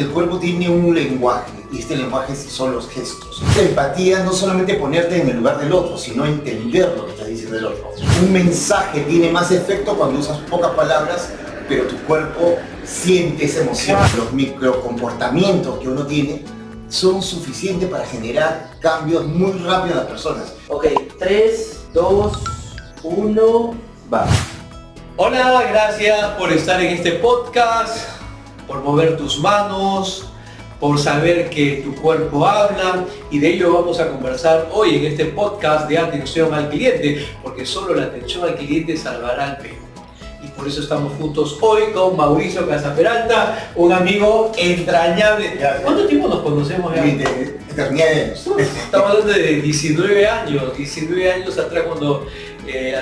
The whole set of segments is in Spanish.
El cuerpo tiene un lenguaje y este lenguaje son los gestos. La empatía no solamente ponerte en el lugar del otro, sino entender lo que está diciendo el otro. Un mensaje tiene más efecto cuando usas pocas palabras, pero tu cuerpo siente esa emoción. Los microcomportamientos que uno tiene son suficientes para generar cambios muy rápido en las personas. Ok, 3, 2, 1, va. Hola, gracias por estar en este podcast, por mover tus manos, por saber que tu cuerpo habla, y de ello vamos a conversar hoy en este podcast de atención al cliente, porque solo la atención al cliente salvará al Perú. Y por eso estamos juntos hoy con Mauricio Casaperalta, un amigo entrañable. ¿Cuánto tiempo nos conocemos ya? Eternidad de años. Estamos hablando de 19 años atrás cuando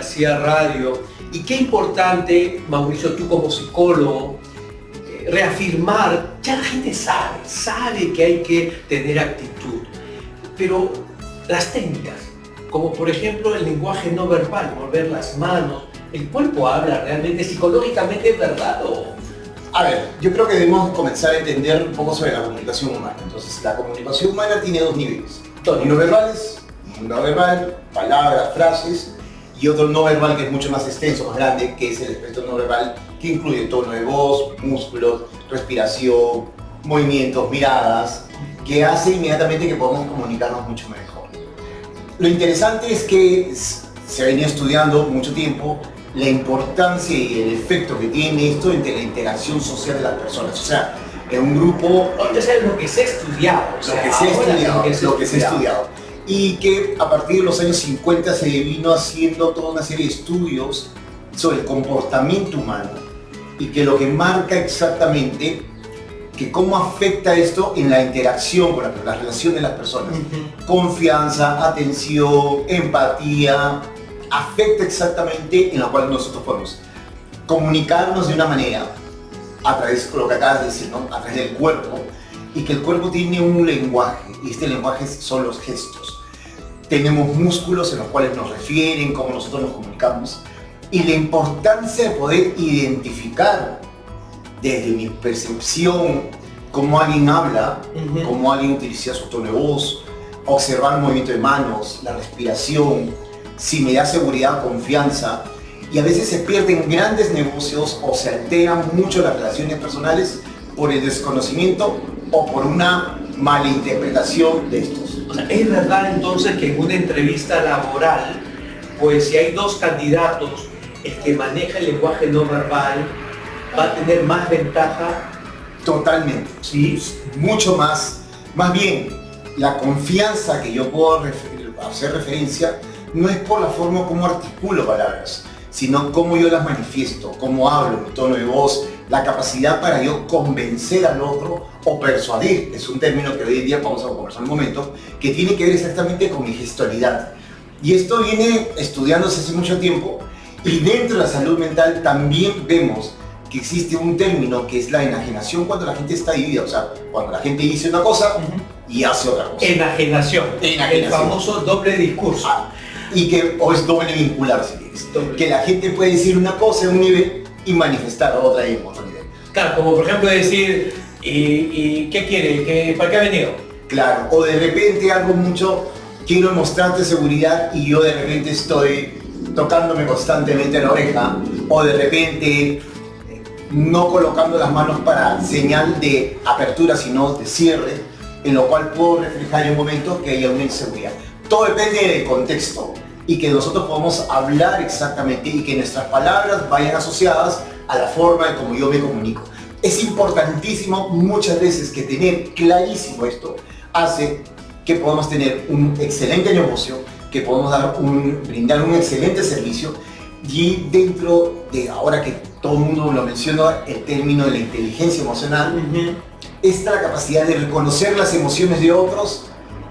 hacía radio. Y qué importante, Mauricio, tú como psicólogo, reafirmar, ya la gente sabe que hay que tener actitud, pero las técnicas, como por ejemplo el lenguaje no verbal, mover las manos, ¿el cuerpo habla realmente psicológicamente, verdad? A ver, yo creo que debemos comenzar a entender un poco sobre la comunicación humana. Entonces, la comunicación humana tiene dos niveles. No verbales, no verbal, palabras, frases, y otro no verbal que es mucho más extenso, más grande, que es el espectro no verbal, que incluye tono de voz, músculos, respiración, movimientos, miradas, que hace inmediatamente que podamos comunicarnos mucho mejor. Lo interesante es que se ha venido estudiando mucho tiempo la importancia y el efecto que tiene esto entre la interacción social de las personas. O sea, en un grupo... O sea, lo que se ha estudiado. Lo que se ha estudiado. Y que a partir de los años 50 se vino haciendo toda una serie de estudios sobre el comportamiento humano y que lo que marca exactamente que cómo afecta esto en la interacción con la relación de las personas. Confianza, atención, empatía, afecta exactamente en lo cual nosotros podemos comunicarnos de una manera a través de lo que acabas de decir, ¿no? A través del cuerpo, y que el cuerpo tiene un lenguaje y este lenguaje son los gestos. Tenemos músculos en los cuales nos refieren, cómo nosotros nos comunicamos, y la importancia de poder identificar desde mi percepción cómo alguien habla, cómo alguien utiliza su tono de voz, observar el movimiento de manos, la respiración, si me da seguridad, confianza, y a veces se pierden grandes negocios o se alteran mucho las relaciones personales por el desconocimiento o por una mala interpretación de estos. O sea, ¿es verdad entonces que en una entrevista laboral, pues si hay dos candidatos, el que maneja el lenguaje no verbal va a tener más ventaja? Totalmente, Sí. mucho más. Más bien, la confianza que yo puedo hacer referencia no es por la forma como articulo palabras, sino cómo yo las manifiesto, cómo hablo, mi tono de voz, la capacidad para yo convencer al otro o persuadir. Es un término que hoy en día vamos a conversar un momento, que tiene que ver exactamente con mi gestualidad. Y esto viene estudiándose hace mucho tiempo, y dentro de la salud mental también vemos que existe un término que es la enajenación cuando la gente está dividida. O sea, cuando la gente dice una cosa y hace otra cosa. Enajenación. El famoso doble discurso. O es doble vincular, si quieres. Que la gente puede decir una cosa en un nivel y manifestar otra en otro nivel. Claro, como por ejemplo decir, ¿y qué quiere? ¿Para qué ha venido? Claro, o de repente algo mucho, quiero mostrarte seguridad y yo de repente estoy tocándome constantemente la oreja, o de repente no colocando las manos para señal de apertura, sino de cierre, en lo cual puedo reflejar en un momento que haya una inseguridad. Todo depende del contexto y que nosotros podamos hablar exactamente y que nuestras palabras vayan asociadas a la forma de cómo yo me comunico. Es importantísimo muchas veces que tener clarísimo esto hace que podamos tener un excelente negocio, que podamos brindar un excelente servicio, y dentro de, ahora que todo el mundo lo menciona, el término de la inteligencia emocional, está la capacidad de reconocer las emociones de otros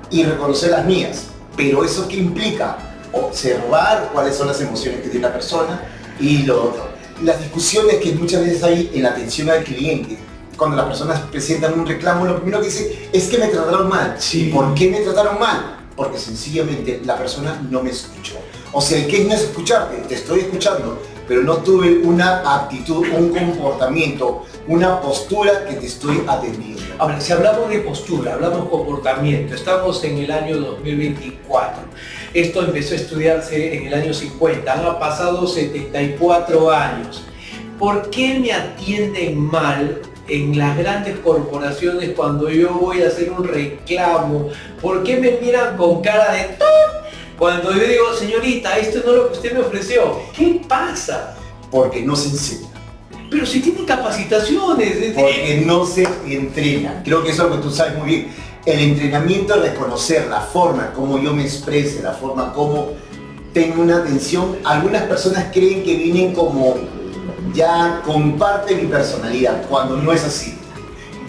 y reconocer las mías. Pero eso, ¿qué implica? Observar cuáles son las emociones que tiene la persona y lo otro. Las discusiones que muchas veces hay en la atención al cliente, cuando las personas presentan un reclamo, lo primero que dicen es que me trataron mal. Sí. ¿Por qué me trataron mal? Porque sencillamente la persona no me escuchó. O sea, ¿qué no es escucharte? Te estoy escuchando, pero no tuve una actitud, un comportamiento, una postura que te estoy atendiendo. Ahora, si hablamos de postura, hablamos de comportamiento, estamos en el año 2024. Esto empezó a estudiarse en el año 50, han pasado 74 años. ¿Por qué me atienden mal en las grandes corporaciones cuando yo voy a hacer un reclamo? ¿Por qué me miran con cara de ¡tut! Cuando yo digo, señorita, esto no es lo que usted me ofreció? ¿Qué pasa? Porque no se enseña. Pero si tienen capacitaciones. Porque no se entrena. Creo que eso es lo que tú sabes muy bien. El entrenamiento es reconocer la forma como yo me exprese, la forma como tengo una atención. Algunas personas creen que vienen como ya con parte de mi personalidad, cuando no es así.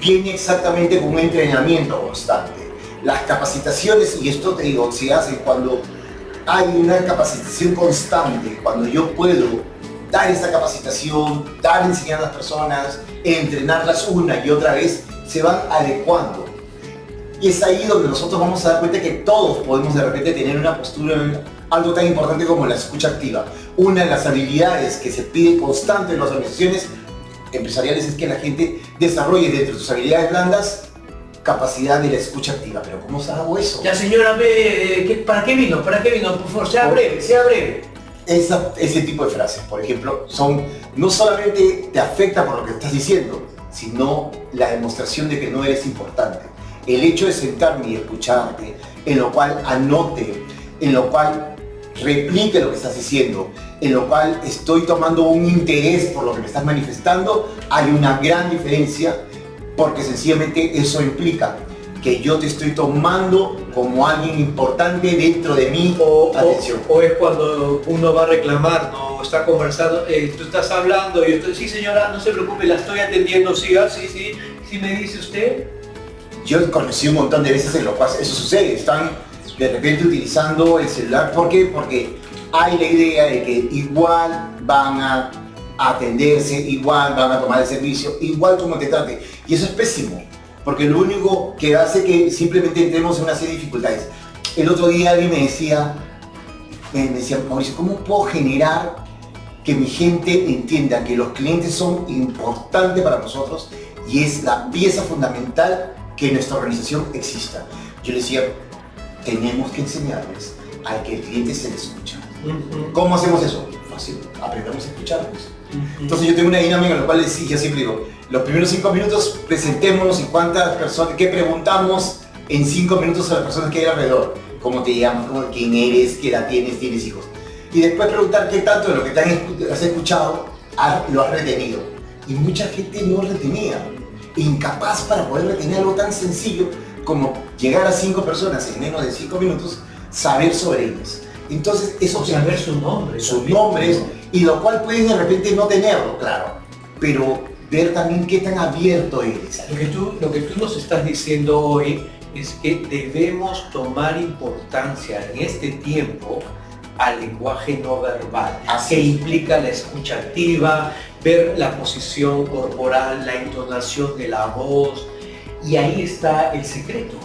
Viene exactamente con un entrenamiento constante. Las capacitaciones, y esto te digo, se hace cuando hay una capacitación constante, cuando yo puedo dar esta capacitación, enseñar a las personas, entrenarlas una y otra vez, se van adecuando. Y es ahí donde nosotros vamos a dar cuenta que todos podemos de repente tener una postura en algo tan importante como la escucha activa. Una de las habilidades que se pide constante en las organizaciones empresariales es que la gente desarrolle dentro de sus habilidades blandas capacidad de la escucha activa. Pero ¿cómo se hago eso? Ya señora, ¿para qué vino? ¿Para qué vino? Por favor, sea breve, sea breve. Ese tipo de frases, por ejemplo, no solamente te afecta por lo que estás diciendo, sino la demostración de que no eres importante. El hecho de sentarme y escucharte, en lo cual anote, en lo cual replique lo que estás diciendo, en lo cual estoy tomando un interés por lo que me estás manifestando, hay una gran diferencia, porque sencillamente eso implica que yo te estoy tomando como alguien importante dentro de mi atención. O es cuando uno va a reclamar, no está conversando, tú estás hablando y yo estoy, sí señora, no se preocupe, la estoy atendiendo, siga, sí me dice usted. Yo conocí un montón de veces en lo cual eso sucede, están de repente utilizando el celular. ¿Por qué? Porque hay la idea de que igual van a atenderse, igual van a tomar el servicio, igual como te trate. Y eso es pésimo, porque lo único que hace que simplemente entremos en una serie de dificultades. El otro día alguien me decía, Mauricio, ¿cómo puedo generar que mi gente entienda que los clientes son importantes para nosotros y es la pieza fundamental que nuestra organización exista? Yo le decía, tenemos que enseñarles a que el cliente se le escucha. ¿Cómo hacemos eso? Fácil, aprendamos a escucharnos. Entonces yo tengo una dinámica en la cual yo siempre digo, los primeros 5 minutos presentémonos y cuántas personas, qué preguntamos en 5 minutos a las personas que hay alrededor. ¿Cómo te llamas? ¿Quién eres? ¿Qué edad tienes? ¿Tienes hijos? Y después preguntar qué tanto de lo que te has escuchado lo has retenido. Y mucha gente no retenía, incapaz para poder retener algo tan sencillo como llegar a 5 personas en menos de 5 minutos, saber sobre ellas. Entonces eso... O saber su nombre. Sus nombres, y lo cual puedes de repente no tenerlo, claro, pero ver también qué tan abierto eres. Lo que tú nos estás diciendo hoy es que debemos tomar importancia en este tiempo al lenguaje no verbal, que implica la escucha activa, ver la posición corporal, la entonación de la voz, y ahí está el secreto.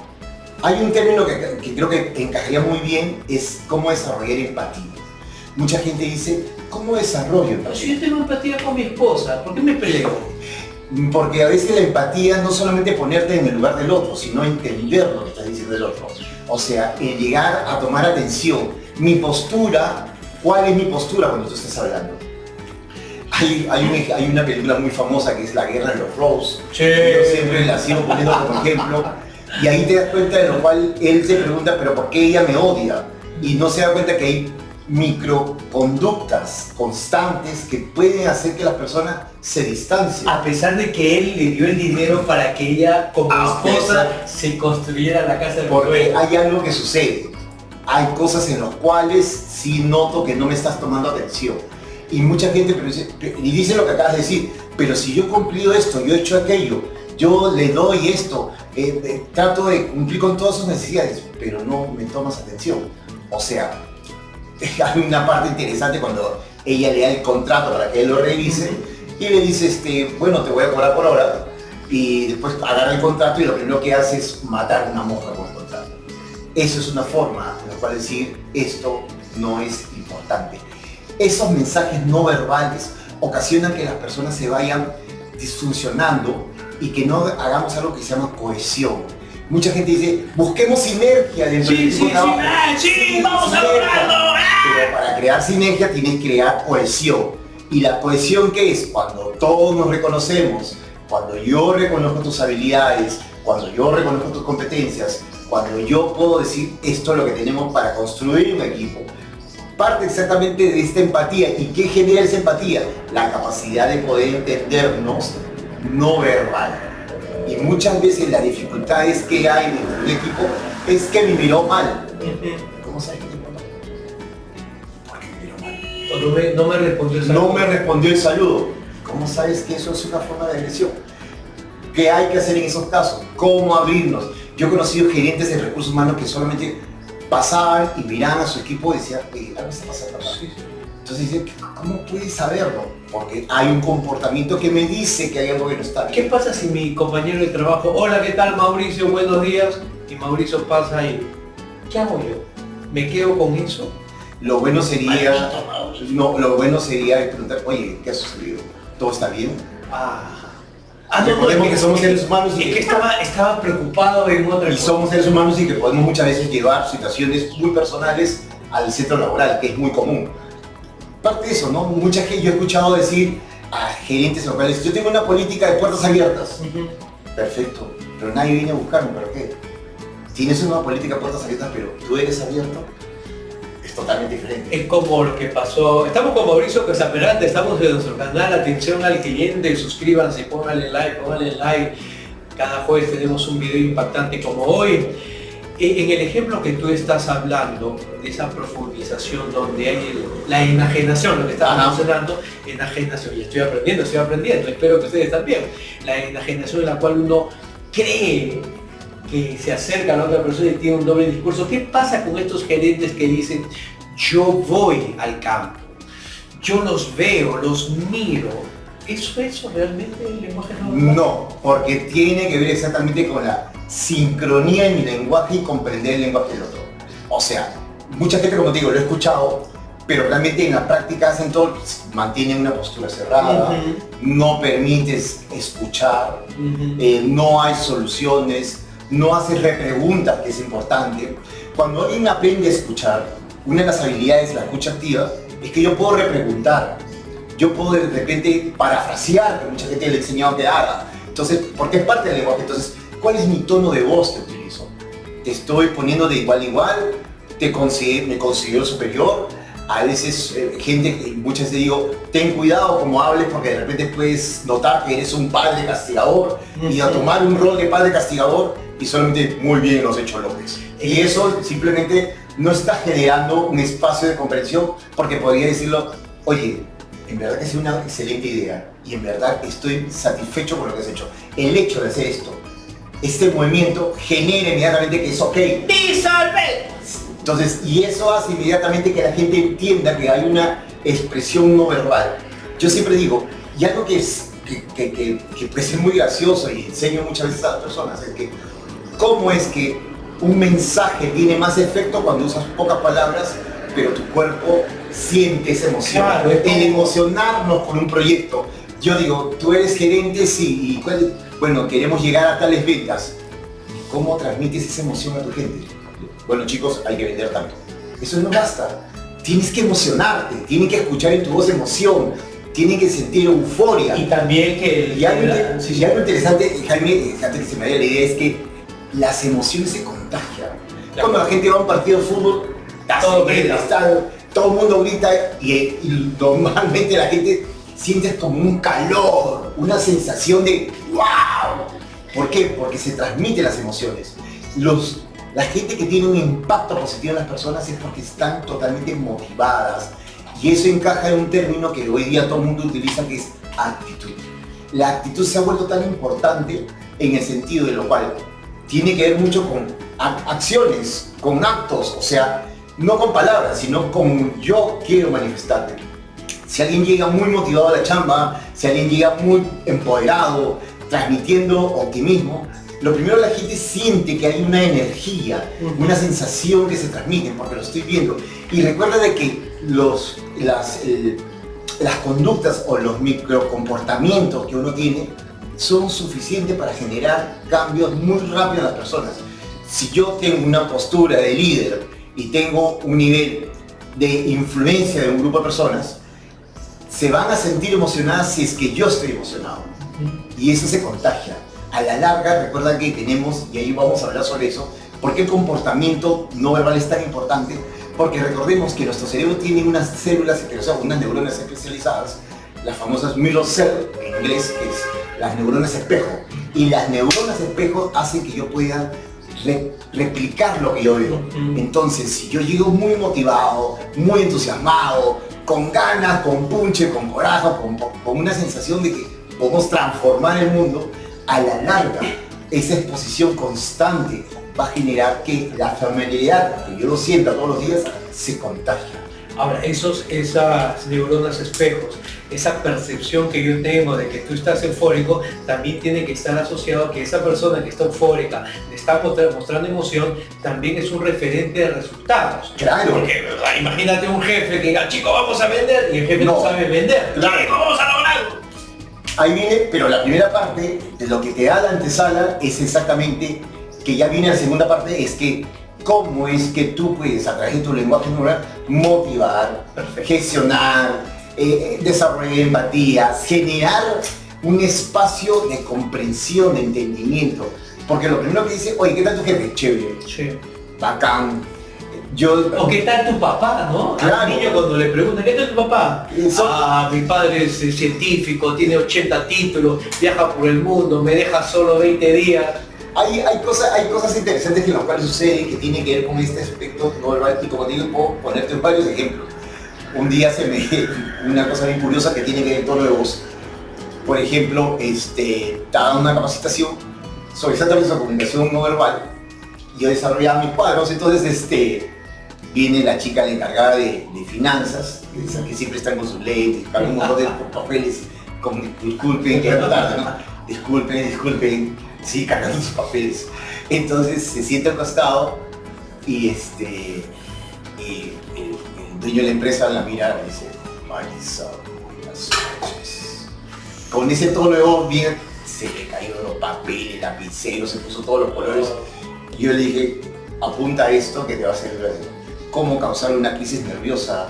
Hay un término que creo que encajaría muy bien, es cómo desarrollar empatía. Mucha gente dice, ¿cómo desarrollo empatía? Si yo tengo empatía con mi esposa, ¿por qué me peleo? Porque a veces la empatía no solamente ponerte en el lugar del otro, sino entender lo que está diciendo el otro. O sea, el llegar a tomar atención. Mi postura, ¿cuál es mi postura cuando tú estás hablando? Hay una película muy famosa que es La Guerra de los Rose. Sí. Yo siempre la sigo poniendo como ejemplo. Y ahí te das cuenta de lo cual él se pregunta, pero ¿por qué ella me odia? Y no se da cuenta que hay microconductas constantes que pueden hacer que las personas se distancien. A pesar de que él le dio el dinero para que ella, como esposa, se construyera la casa del Porque hay algo que sucede. Hay cosas en las cuales sí noto que no me estás tomando atención. Y mucha gente dice lo que acabas de decir, pero si yo he cumplido esto, yo he hecho aquello, yo le doy esto, trato de cumplir con todas sus necesidades, pero no me tomas atención. O sea, hay una parte interesante cuando ella le da el contrato para que él lo revise y le dice, bueno, te voy a cobrar por hora, y después agarra el contrato y lo primero que hace es matar una mosca con el contrato. Eso es una forma en la cual decir, esto no es importante. Esos mensajes no verbales ocasionan que las personas se vayan disfuncionando y que no hagamos algo que se llama cohesión. Mucha gente dice, busquemos sinergia dentro del equipo de trabajo. Sí, vamos a lograrlo. Pero para crear sinergia tienes que crear cohesión. ¿Y la cohesión qué es? Cuando todos nos reconocemos, cuando yo reconozco tus habilidades, cuando yo reconozco tus competencias, cuando yo puedo decir esto es lo que tenemos para construir un equipo. Parte exactamente de esta empatía. ¿Y qué genera esa empatía? La capacidad de poder entendernos no verbal. Y muchas veces las dificultades que hay dentro del equipo es que me miró mal. ¿Cómo sabes que te miró mal? Porque me miró mal. No me respondió el saludo. No me respondió el saludo. ¿Cómo sabes que eso es una forma de agresión? ¿Qué hay que hacer en esos casos? ¿Cómo abrirnos? Yo he conocido gerentes de recursos humanos que solamente pasaban y miraban a su equipo y decían, algo está pasando acá. Sí. Entonces dicen, ¿cómo puedes saberlo? Porque hay un comportamiento que me dice que hay algo que no está bien. ¿Qué pasa si mi compañero de trabajo, hola, ¿qué tal, Mauricio? Buenos días. Y Mauricio pasa ahí. ¿Qué hago yo? ¿Me quedo con eso? Lo bueno sería, lo bueno sería preguntar, oye, ¿qué ha sucedido? ¿Todo está bien? Recordemos que somos seres humanos y que estaba preocupado en otra y cosa. somos seres humanos y que podemos muchas veces llevar situaciones muy personales al centro laboral, que es muy común. Parte de eso, ¿no? Mucha gente, yo he escuchado decir a gerentes locales, yo tengo una política de puertas abiertas. Perfecto, pero nadie viene a buscarme, ¿pero qué? Tienes una política de puertas abiertas, pero tú eres abierto. Es totalmente diferente. Es como lo que pasó. Estamos con Mauricio Casaperante, estamos en nuestro canal Atención al Cliente, suscríbanse, pónganle like. Cada jueves tenemos un video impactante como hoy. En el ejemplo que tú estás hablando, de esa profundización donde hay la enajenación, lo que estábamos mencionando, enajenación, y estoy aprendiendo, espero que ustedes también. La enajenación en la cual uno cree que se acerca a la otra persona y tiene un doble discurso. ¿Qué pasa con estos gerentes que dicen, yo voy al campo, yo los veo, los miro? ¿Eso realmente el lenguaje no verbal? No, porque tiene que ver exactamente con la sincronía en mi lenguaje y comprender el lenguaje del otro. O sea, mucha gente, como te digo, lo he escuchado, pero realmente en la práctica hacen todo, mantienen una postura cerrada, no permites escuchar, no hay soluciones, no haces repreguntas, que es importante. Cuando alguien aprende a escuchar, una de las habilidades de la escucha activa es que yo puedo repreguntar. Yo puedo de repente parafrasear, que mucha gente le ha enseñado que haga. Entonces, porque es parte del lenguaje. Entonces, ¿cuál es mi tono de voz que utilizo? ¿Te estoy poniendo de igual a igual? ¿Me considero superior? A veces, muchas veces digo, ten cuidado como hables porque de repente puedes notar que eres un padre castigador y a tomar un rol de padre castigador y solamente muy bien los hecho López. Y eso simplemente no está generando un espacio de comprensión porque podría decirlo, oye, en verdad que es una excelente idea y en verdad estoy satisfecho con lo que has hecho. El hecho de hacer esto, este movimiento genera inmediatamente que es ok. ¡Disolve! Entonces, y eso hace inmediatamente que la gente entienda que hay una expresión no verbal. Yo siempre digo, y algo que puede ser muy gracioso y enseño muchas veces a las personas, es que cómo es que un mensaje tiene más efecto cuando usas pocas palabras, pero tu cuerpo siente esa emoción. Claro, el emocionarnos con un proyecto. Yo digo, tú eres gerente, sí, y bueno, queremos llegar a tales ventas. ¿Cómo transmites esa emoción a tu gente? Bueno, chicos, hay que vender tanto. Eso no basta. Tienes que emocionarte, tienes que escuchar en tu voz emoción, tienes que sentir euforia. Y también que... Y algo interesante, Jaime, antes que se me vaya la idea, es que las emociones se contagian. Cuando la gente va a un partido de fútbol, todo el mundo grita y normalmente la gente siente como un calor, una sensación de ¡wow! ¿Por qué? Porque se transmiten las emociones. La gente que tiene un impacto positivo en las personas es porque están totalmente motivadas. Y eso encaja en un término que hoy día todo el mundo utiliza, que es actitud. La actitud se ha vuelto tan importante en el sentido de lo cual tiene que ver mucho con acciones, con actos, o sea, no con palabras, sino con yo quiero manifestarte. Si alguien llega muy motivado a la chamba, si alguien llega muy empoderado, transmitiendo optimismo, lo primero la gente siente que hay una energía, una sensación que se transmite, porque lo estoy viendo. Y recuerda de que las conductas o los microcomportamientos que uno tiene son suficientes para generar cambios muy rápidos en las personas. Si yo tengo una postura de líder y tengo un nivel de influencia de un grupo de personas, se van a sentir emocionadas si es que yo estoy emocionado. Y eso se contagia. A la larga, recuerda que tenemos, y ahí vamos a hablar sobre eso, ¿por qué el comportamiento no verbal es tan importante? Porque recordemos que nuestro cerebro tiene unas células, o sea, unas neuronas especializadas, las famosas mirror cell, en inglés, que es las neuronas espejo. Y las neuronas espejo hacen que yo pueda replicar lo que yo veo. Entonces, si yo llego muy motivado, muy entusiasmado, con ganas, con punche, con coraje, con una sensación de que podemos transformar el mundo, a la larga, esa exposición constante va a generar que la familiaridad que yo lo sienta todos los días se contagia. Ahora, esas neuronas espejos, esa percepción que yo tengo de que tú estás eufórico, también tiene que estar asociado a que esa persona que está eufórica, le está mostrando emoción, también es un referente de resultados. Claro. Porque, ¿verdad? Imagínate un jefe que diga, chico, vamos a vender, y el jefe no sabe vender. Claro. Chico, vamos a lograrlo. Ahí viene, pero la primera parte de lo que te da la antesala es exactamente, que ya viene la segunda parte, es que cómo es que tú puedes, a través de tu lenguaje neuronal, motivar, gestionar, desarrollar empatía, generar un espacio de comprensión, de entendimiento. Porque lo primero que dice, oye, ¿qué tal tu jefe? Chévere, Sí. bacán. O qué tal tu papá, ¿no? Claro. Al niño cuando le preguntan, ¿qué tal tu papá? Mi padre es científico, tiene 80 títulos, viaja por el mundo, me deja solo 20 días. Hay cosas interesantes que en los cuales sucede que tienen que ver con este aspecto no verbal, y como digo, puedo ponerte varios ejemplos. Un día se me una cosa bien curiosa que tiene que ver con tono de voz. Por ejemplo, estaba dando una capacitación sobre exactamente la comunicación no verbal. Yo desarrollaba mis cuadros, entonces viene la chica, la encargada de finanzas, esa que siempre están con sus leyes, con un montón de papeles, disculpen, que ando tarde, ¿no? Disculpen, sí, cargando sus papeles. Entonces se sienta al costado y el dueño de la empresa la mira y dice, Marisa, buenas noches. Con ese tono de voz bien, se le cayeron los papeles, lapiceros, se puso todos los colores. Y yo le dije, apunta esto que te va a hacer cómo causar una crisis nerviosa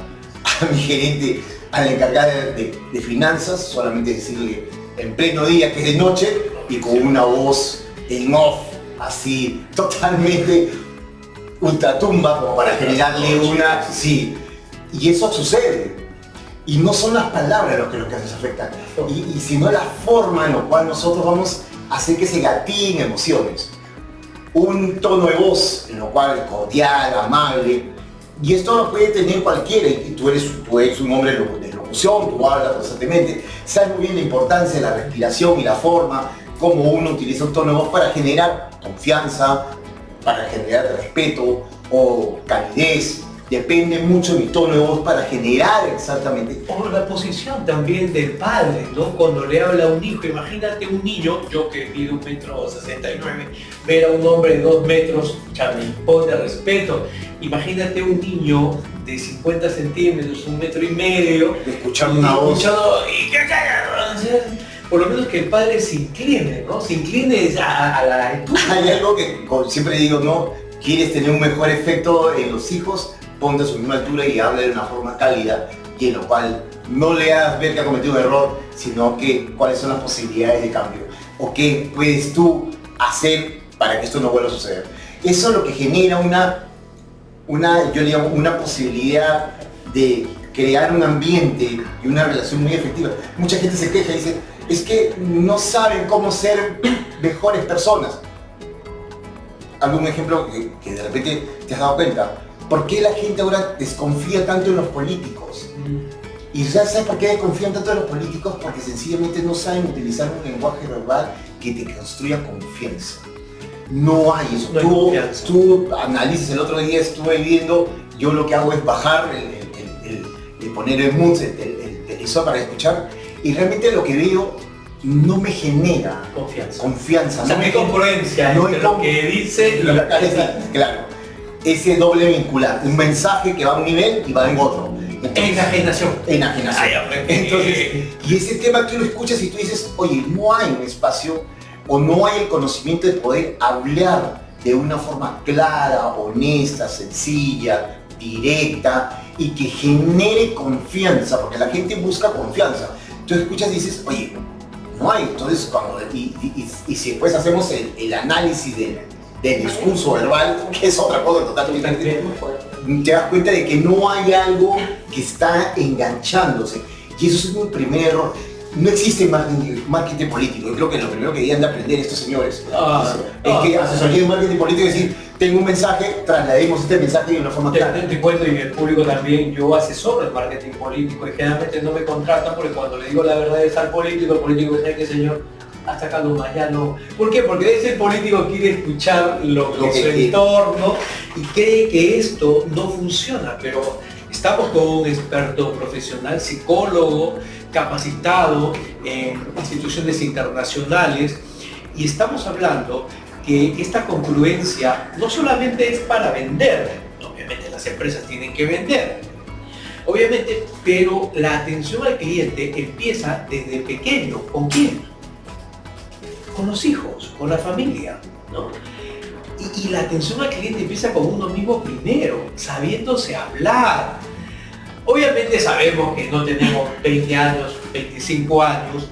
a mi gerente, a la encargada de finanzas, solamente decirle en pleno día que es de noche y con una voz en off, así totalmente ultratumba, como para generarle una... Sí, y eso sucede. Y no son las palabras lo que nos afectan, y sino la forma en la cual nosotros vamos a hacer que se gatillen emociones. Un tono de voz en lo cual cordial, amable, y esto lo puede tener cualquiera, y tú eres un hombre de locución, tú hablas constantemente, sabes muy bien la importancia de la respiración y la forma, cómo uno utiliza un tono de voz para generar confianza, para generar respeto o calidez. Depende mucho de mi tono de voz para generar exactamente. O la posición también del padre, ¿no? Cuando le habla a un hijo, imagínate un niño, yo que mido 1,69 m, ver a un hombre de 2 metros, ya me impone respeto. Imagínate un niño de 50 centímetros, 1,5 m, Escuchando una voz. Por lo menos que el padre se incline, ¿no? Se incline a la altura. Hay algo que siempre digo, ¿no? ¿Quieres tener un mejor efecto en los hijos? Ponte a su misma altura y habla de una forma cálida, y en lo cual no le hagas ver que ha cometido un error, sino que cuáles son las posibilidades de cambio, o qué puedes tú hacer para que esto no vuelva a suceder. Eso es lo que genera yo le llamo una posibilidad de crear un ambiente y una relación muy efectiva. Mucha gente se queja y dice, es que no saben cómo ser mejores personas. Algún ejemplo que de repente te has dado cuenta. ¿Por qué la gente ahora desconfía tanto en los políticos? ¿Y sabes por qué desconfían tanto en los políticos? Porque sencillamente no saben utilizar un lenguaje verbal que te construya confianza. No hay eso. Tú analizas, el otro día estuve viendo, yo lo que hago es bajar, poner el mood, el televisor para escuchar, y realmente lo que veo no me genera confianza. O sea, no no hay me congruencia no entre hay lo que dice y lo que dice. Claro, ese doble vincular, un mensaje que va a un nivel y va en otro. Enajenación. Enajenación. Entonces, y ese tema tú lo escuchas y tú dices, oye, no hay un espacio o no hay el conocimiento de poder hablar de una forma clara, honesta, sencilla, directa y que genere confianza, porque la gente busca confianza. Tú escuchas y dices, oye, no hay. Entonces, y si después hacemos el análisis del discurso verbal, que es otra cosa totalmente diferente, te das cuenta de que no hay algo que está enganchándose. Y eso es un primer error. No existe marketing político. Yo creo que lo primero que debían de aprender estos señores es que asesoría de marketing político es decir, tengo un mensaje, traslademos este mensaje de una forma clara. Te cuento, y el público también, yo asesoro el marketing político y generalmente no me contratan porque cuando le digo la verdad es al político, el político dice que señor, hasta acá nomás, ya no. ¿Por qué? Porque ese político quiere escuchar lo que su entorno y cree que esto no funciona, pero estamos con un experto profesional, psicólogo, capacitado en instituciones internacionales y estamos hablando que esta congruencia no solamente es para vender, obviamente las empresas tienen que vender, obviamente, pero la atención al cliente empieza desde pequeño. ¿Con quién? Con los hijos, con la familia, ¿no? Y la atención al cliente empieza con uno mismo primero, sabiéndose hablar. Obviamente sabemos que no tenemos 20 años, 25 años,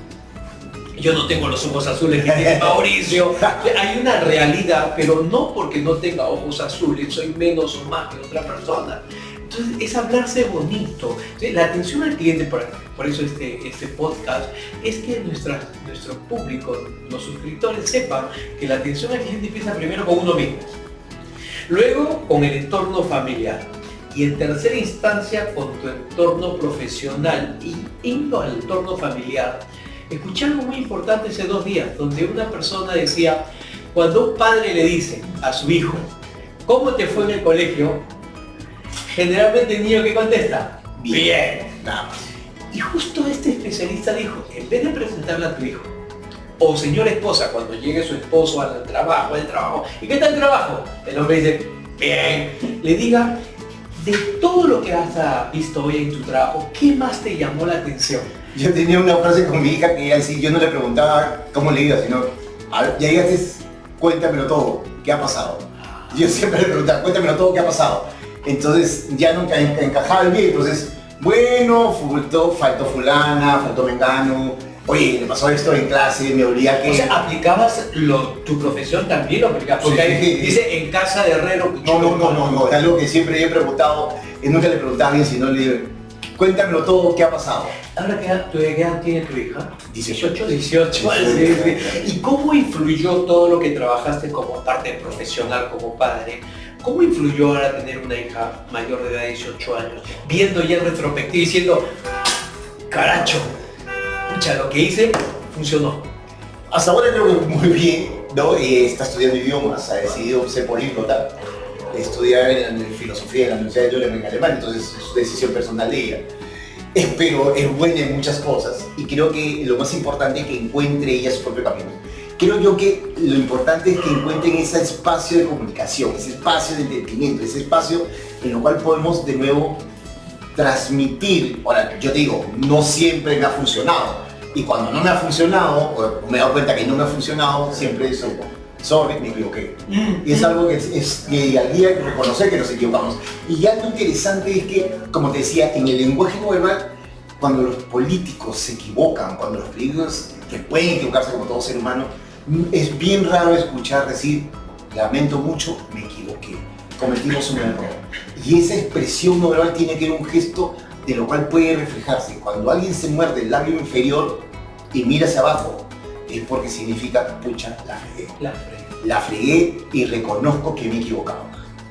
yo no tengo los ojos azules que tiene Mauricio, hay una realidad, pero no porque no tenga ojos azules, soy menos o más que otra persona. Entonces es hablarse bonito. La atención al cliente, por eso este podcast, es que nuestro público, los suscriptores sepan que la atención al cliente empieza primero con uno mismo, luego con el entorno familiar y en tercera instancia con tu entorno profesional. Y yendo al entorno familiar, escuché algo muy importante hace 2 días, donde una persona decía, cuando un padre le dice a su hijo, ¿cómo te fue en el colegio?, generalmente el niño que contesta, bien. Nada más. Y justo este especialista dijo, en vez de presentarle a tu hijo, o señora esposa, cuando llegue su esposo al trabajo, ¿y qué tal el trabajo? El hombre dice, bien. Le diga, de todo lo que has visto hoy en tu trabajo, ¿qué más te llamó la atención? Yo tenía una frase con mi hija que ella decía, yo no le preguntaba cómo le iba, sino, a ver, ya llegaste, cuéntamelo todo, ¿qué ha pasado? Yo siempre le preguntaba, cuéntamelo todo, ¿qué ha pasado? Entonces ya nunca encajaba el bien, entonces, bueno, faltó fulana, faltó mengano, oye, le pasó esto en clase, me olía que... O sea, ¿aplicabas tu profesión también? ¿Lo aplicabas? Porque Sí, ahí dice, en casa de herrero... No, es algo que siempre he preguntado, nunca le preguntaba bien, sino le digo, cuéntamelo todo, ¿qué ha pasado? Ahora, ¿qué edad tiene tu hija? 18. 18. Sí. ¿Y cómo influyó todo lo que trabajaste como parte profesional, como padre? ¿Cómo influyó ahora tener una hija mayor de edad de 18 años? Viendo ya en retrospectiva y diciendo, caracho, pucha, lo que hice funcionó. Hasta ahora creo que muy bien, ¿no? Está estudiando idiomas, ha decidido ser políglota, estudiar en filosofía en la Universidad de Leuven en Alemania, entonces es su decisión personal de ella. Pero es buena en muchas cosas y creo que lo más importante es que encuentre ella su propio camino. Creo yo que lo importante es que encuentren ese espacio de comunicación, ese espacio de entendimiento, ese espacio en el cual podemos de nuevo transmitir. Ahora, yo digo, no siempre me ha funcionado y cuando no me ha funcionado, o me he dado cuenta que no me ha funcionado, siempre es sorry, me equivoqué. Y es algo que es que al día reconocer que nos equivocamos. Y algo interesante es que, como te decía, en el lenguaje no verbal, cuando los políticos se equivocan, cuando los políticos que pueden equivocarse como todo ser humano, es bien raro escuchar decir, lamento mucho, me equivoqué, cometimos un error. Y esa expresión no verbal tiene que ser un gesto de lo cual puede reflejarse. Cuando alguien se muerde el labio inferior y mira hacia abajo, es porque significa, pucha, la fregué y reconozco que me he equivocado.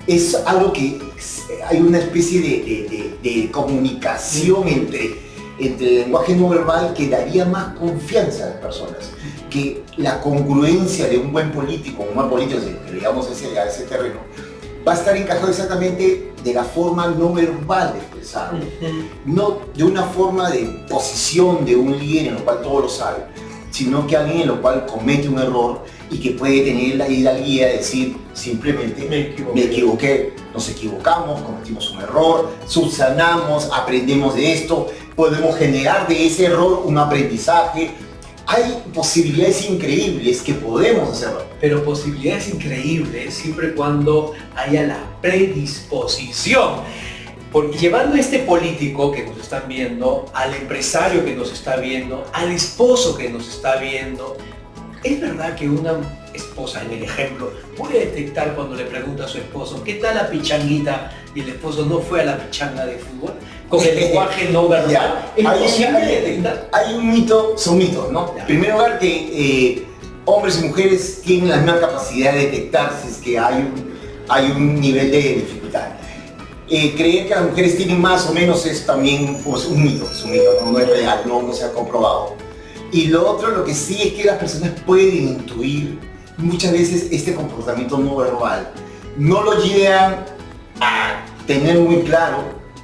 Es algo que hay una especie de comunicación entre el lenguaje no verbal que daría más confianza a las personas, que la congruencia de un buen político, un mal político, que digamos a ese terreno, va a estar encajado exactamente de la forma no verbal de expresar, no de una forma de posición de un líder en lo cual todos lo saben, sino que alguien en lo cual comete un error y que puede tener la guía de decir simplemente me equivoqué, nos equivocamos, cometimos un error, subsanamos, aprendemos de esto, podemos generar de ese error un aprendizaje. Hay posibilidades increíbles que podemos hacerlo. Pero posibilidades increíbles siempre y cuando haya la predisposición. Porque llevando a este político que nos están viendo, al empresario que nos está viendo, al esposo que nos está viendo, ¿es verdad que una esposa, en el ejemplo, puede detectar cuando le pregunta a su esposo ¿qué tal la pichanguita? Y el esposo no fue a la pichanga de fútbol? Con el lenguaje no verbal. ¿Es posible detectar? Hay un mito, son mitos, ¿no? En primer lugar, que hombres y mujeres tienen la misma capacidad de detectar si es que hay un nivel de dificultad. Creer que las mujeres tienen más o menos es también pues, un mito, no es real, no se ha comprobado. Y lo otro, lo que sí es que las personas pueden intuir muchas veces este comportamiento no verbal. No lo llegan a tener muy claro,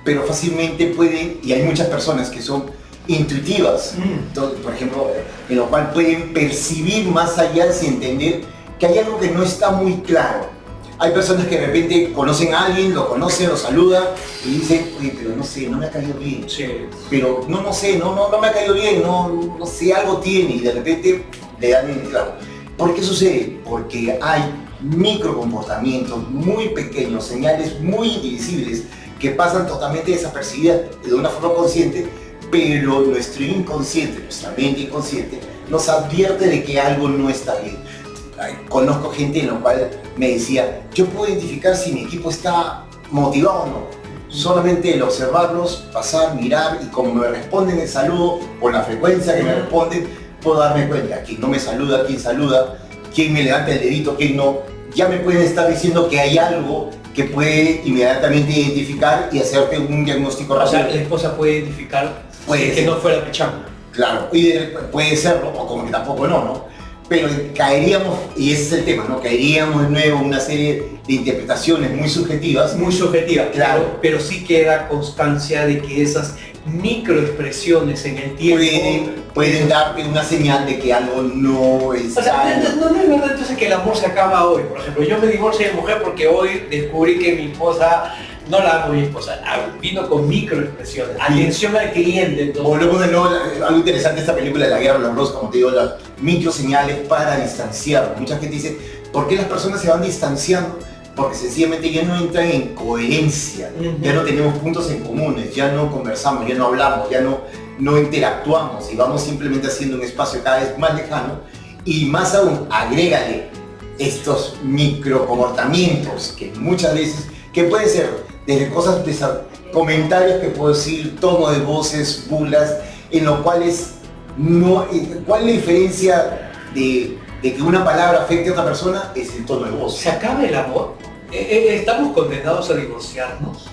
pero fácilmente pueden, y hay muchas personas que son intuitivas, entonces, por ejemplo, en lo cual pueden percibir más allá sin entender que hay algo que no está muy claro. Hay personas que de repente conocen a alguien, lo conocen, lo saludan y dicen, oye, pero no sé, no me ha caído bien. Sí. Pero no sé, no me ha caído bien, no sé, algo tiene y de repente le dan en el clavo. ¿Por qué sucede? Porque hay microcomportamientos muy pequeños, señales muy invisibles que pasan totalmente desapercibidas de una forma consciente, pero nuestro inconsciente, nuestra mente inconsciente, nos advierte de que algo no está bien. Conozco gente en la cual me decía, yo puedo identificar si mi equipo está motivado o no. Solamente el observarlos, pasar, mirar y como me responden el saludo o la frecuencia que me responden, puedo darme cuenta quién no me saluda, quién me levanta el dedito, quién no. Ya me pueden estar diciendo que hay algo que puede inmediatamente identificar y hacerte un diagnóstico rápido. O sea, la esposa puede identificar que no fuera pichanga. Claro, y puede serlo, o como que tampoco ¿no? Pero caeríamos, y ese es el tema, ¿no? Caeríamos de nuevo en una serie de interpretaciones muy subjetivas. Muy subjetivas, claro. Pero sí queda constancia de que esas microexpresiones en el tiempo pueden darte una señal de que algo no es... O sea, no es verdad entonces que el amor se acaba hoy. Por ejemplo, yo me divorcié de mujer porque hoy descubrí que mi esposa, no la amo mi esposa, vino con microexpresiones, atención al cliente. Entonces. Volvemos de nuevo, algo interesante de esta película de La Guerra de los Rosas, como te digo, las microseñales para distanciar. Mucha gente dice, ¿por qué las personas se van distanciando? Porque sencillamente ya no entran en coherencia, ya no tenemos puntos en comunes, ya no conversamos, ya no hablamos, ya no interactuamos y vamos simplemente haciendo un espacio cada vez más lejano y más aún, agrégale estos microcomportamientos que muchas veces, que pueden ser desde cosas, comentarios que puedo decir, tono de voces, burlas, en los cuales ¿cuál es la diferencia de que una palabra afecte a otra persona? Es el tono de voz. ¿Se acaba el amor? ¿Estamos condenados a divorciarnos?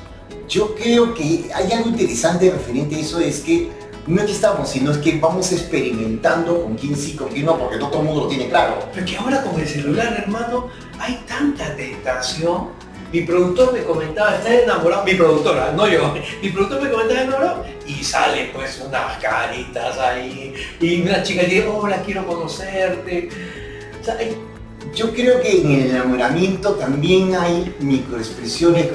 Yo creo que hay algo interesante referente a eso, es que no es que estamos, sino es que vamos experimentando con quién sí, con quién no, porque no todo el mundo lo tiene claro. Pero que ahora con el celular, hermano, hay tanta tentación. Mi productor me comentaba, está enamorado, mi productora, no yo, mi productor me comentaba enamorado y sale pues unas caritas ahí y una chica dice, hola, quiero conocerte. O sea, yo creo que en el enamoramiento también hay microexpresiones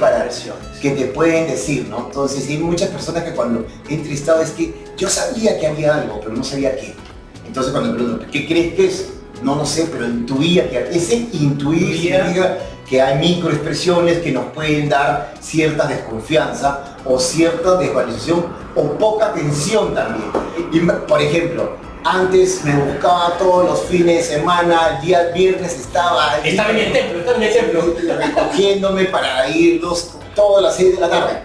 que te pueden decir, ¿no? Entonces hay muchas personas que cuando he entrevistado es que yo sabía que había algo, pero no sabía qué. Entonces cuando me pregunto, ¿qué crees que es? No sé, pero intuía que ese intuir significa que hay microexpresiones que nos pueden dar cierta desconfianza o cierta desvalorización o poca atención también. Y, por ejemplo, antes me buscaba todos los fines de semana, el día viernes estaba en el templo, recogiéndome para ir todas las 6 de la tarde.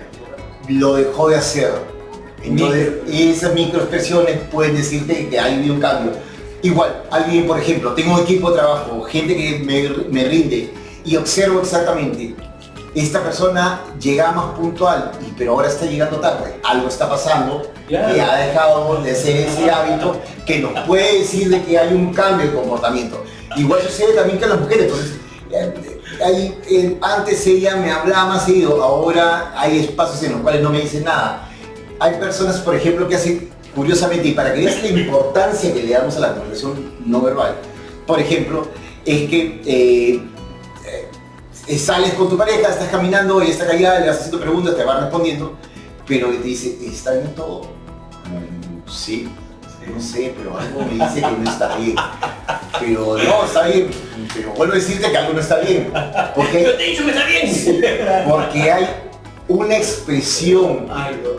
Lo dejó de hacer. Entonces, esas microexpresiones pueden decirte que hay un cambio. Igual, alguien, por ejemplo, tengo un equipo de trabajo, gente que me rinde y observo exactamente, esta persona llega más puntual, pero ahora está llegando tarde, algo está pasando, claro, que ha dejado de hacer ese hábito que nos puede decir de que hay un cambio de comportamiento. Igual sucede también con las mujeres, entonces, antes ella me hablaba más seguido, ahora hay espacios en los cuales no me dice nada. Hay personas, por ejemplo, que hace curiosamente, y para que veas la importancia que le damos a la comunicación no verbal, por ejemplo, es que sales con tu pareja, estás caminando, ella está callada, le vas haciendo preguntas, te va respondiendo, pero te dice, ¿está bien todo? Sí, no sé, pero algo me dice que no está bien. Pero no, está bien, pero vuelvo a decirte que algo no está bien. Porque, Yo te he dicho que está bien. porque hay una expresión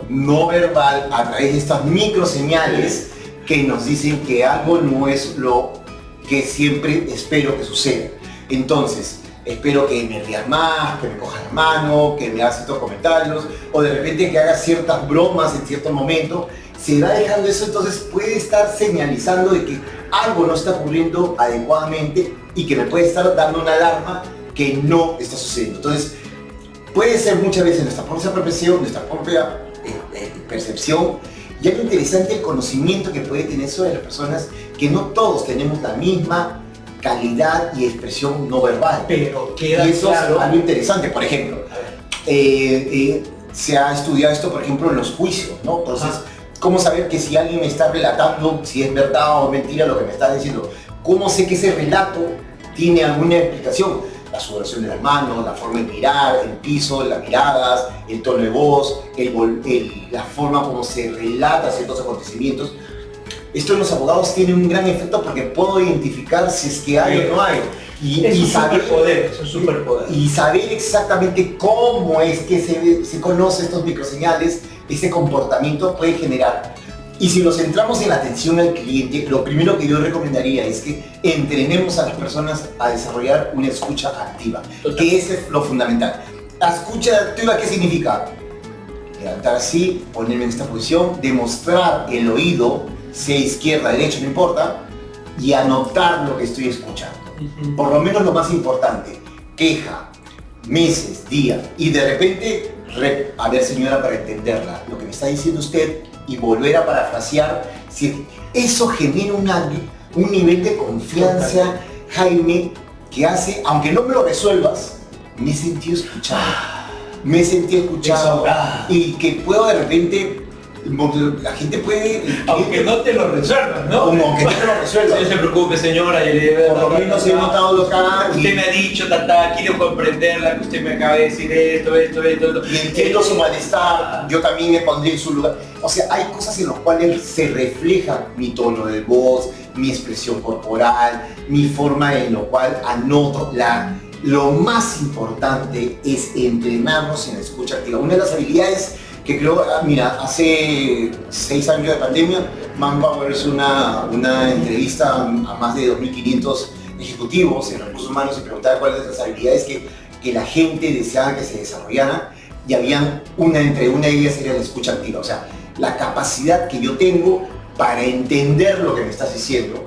no verbal a través de estas microseñales que nos dicen que algo no es lo que siempre espero que suceda. Entonces, espero que me rías más, que me cojas la mano, que me hagas ciertos comentarios, o de repente que hagas ciertas bromas en cierto momento. Se va dejando eso, entonces puede estar señalizando de que algo no está ocurriendo adecuadamente y que me puede estar dando una alarma que no está sucediendo. Entonces, puede ser muchas veces nuestra propia percepción, nuestra propia percepción, y algo interesante el conocimiento que puede tener sobre las personas, que no todos tenemos la misma calidad y expresión no verbal. Pero queda y eso claro. es algo interesante. Por ejemplo, se ha estudiado esto, por ejemplo, en los juicios, ¿no? Entonces, ¿cómo saber que si alguien me está relatando si es verdad o mentira lo que me está diciendo? ¿Cómo sé que ese relato tiene alguna explicación? La sudoración de las manos, la forma de mirar, el piso, las miradas, el tono de voz, la forma como se relata ciertos acontecimientos. Esto en los abogados tiene un gran efecto porque puedo identificar si es que hay o no hay. Es un superpoder, es un superpoder. Y saber exactamente cómo es que se conoce estos microseñales, ese comportamiento puede generar. Y si nos centramos en la atención al cliente, lo primero que yo recomendaría es que entrenemos a las personas a desarrollar una escucha activa, que ese es lo fundamental. La escucha activa, ¿qué significa? Levantar así, ponerme en esta posición, demostrar el oído, sea izquierda, derecha, no importa, y anotar lo que estoy escuchando. Por lo menos lo más importante, queja, meses, día, y de repente, a ver señora, para entenderla, lo que me está diciendo usted, y volver a parafrasear, si eso genera un nivel de confianza, Jaime, que hace, aunque no me lo resuelvas, me he sentido escuchado. Me he sentido escuchado y que puedo de repente, la gente puede... Aunque no te lo resuelvas, ¿no? Como aunque no te lo resuelvas. No se preocupe, señora. Por lo menos he notado lo que usted me ha dicho, quiero comprenderla, que usted me acaba de decir esto. Y entiendo su malestar, yo también me pondría en su lugar. O sea, hay cosas en las cuales se refleja mi tono de voz, mi expresión corporal, mi forma en lo cual anoto Lo más importante es entrenarnos en la escucha activa. Una de las habilidades que creo, mira, hace 6 años de pandemia, Manpower hizo una entrevista a más de 2.500 ejecutivos en recursos humanos y preguntaba cuáles de las habilidades que la gente deseaba que se desarrollaran, y habían entre una de ellas era la escucha activa. O sea, la capacidad que yo tengo para entender lo que me estás diciendo,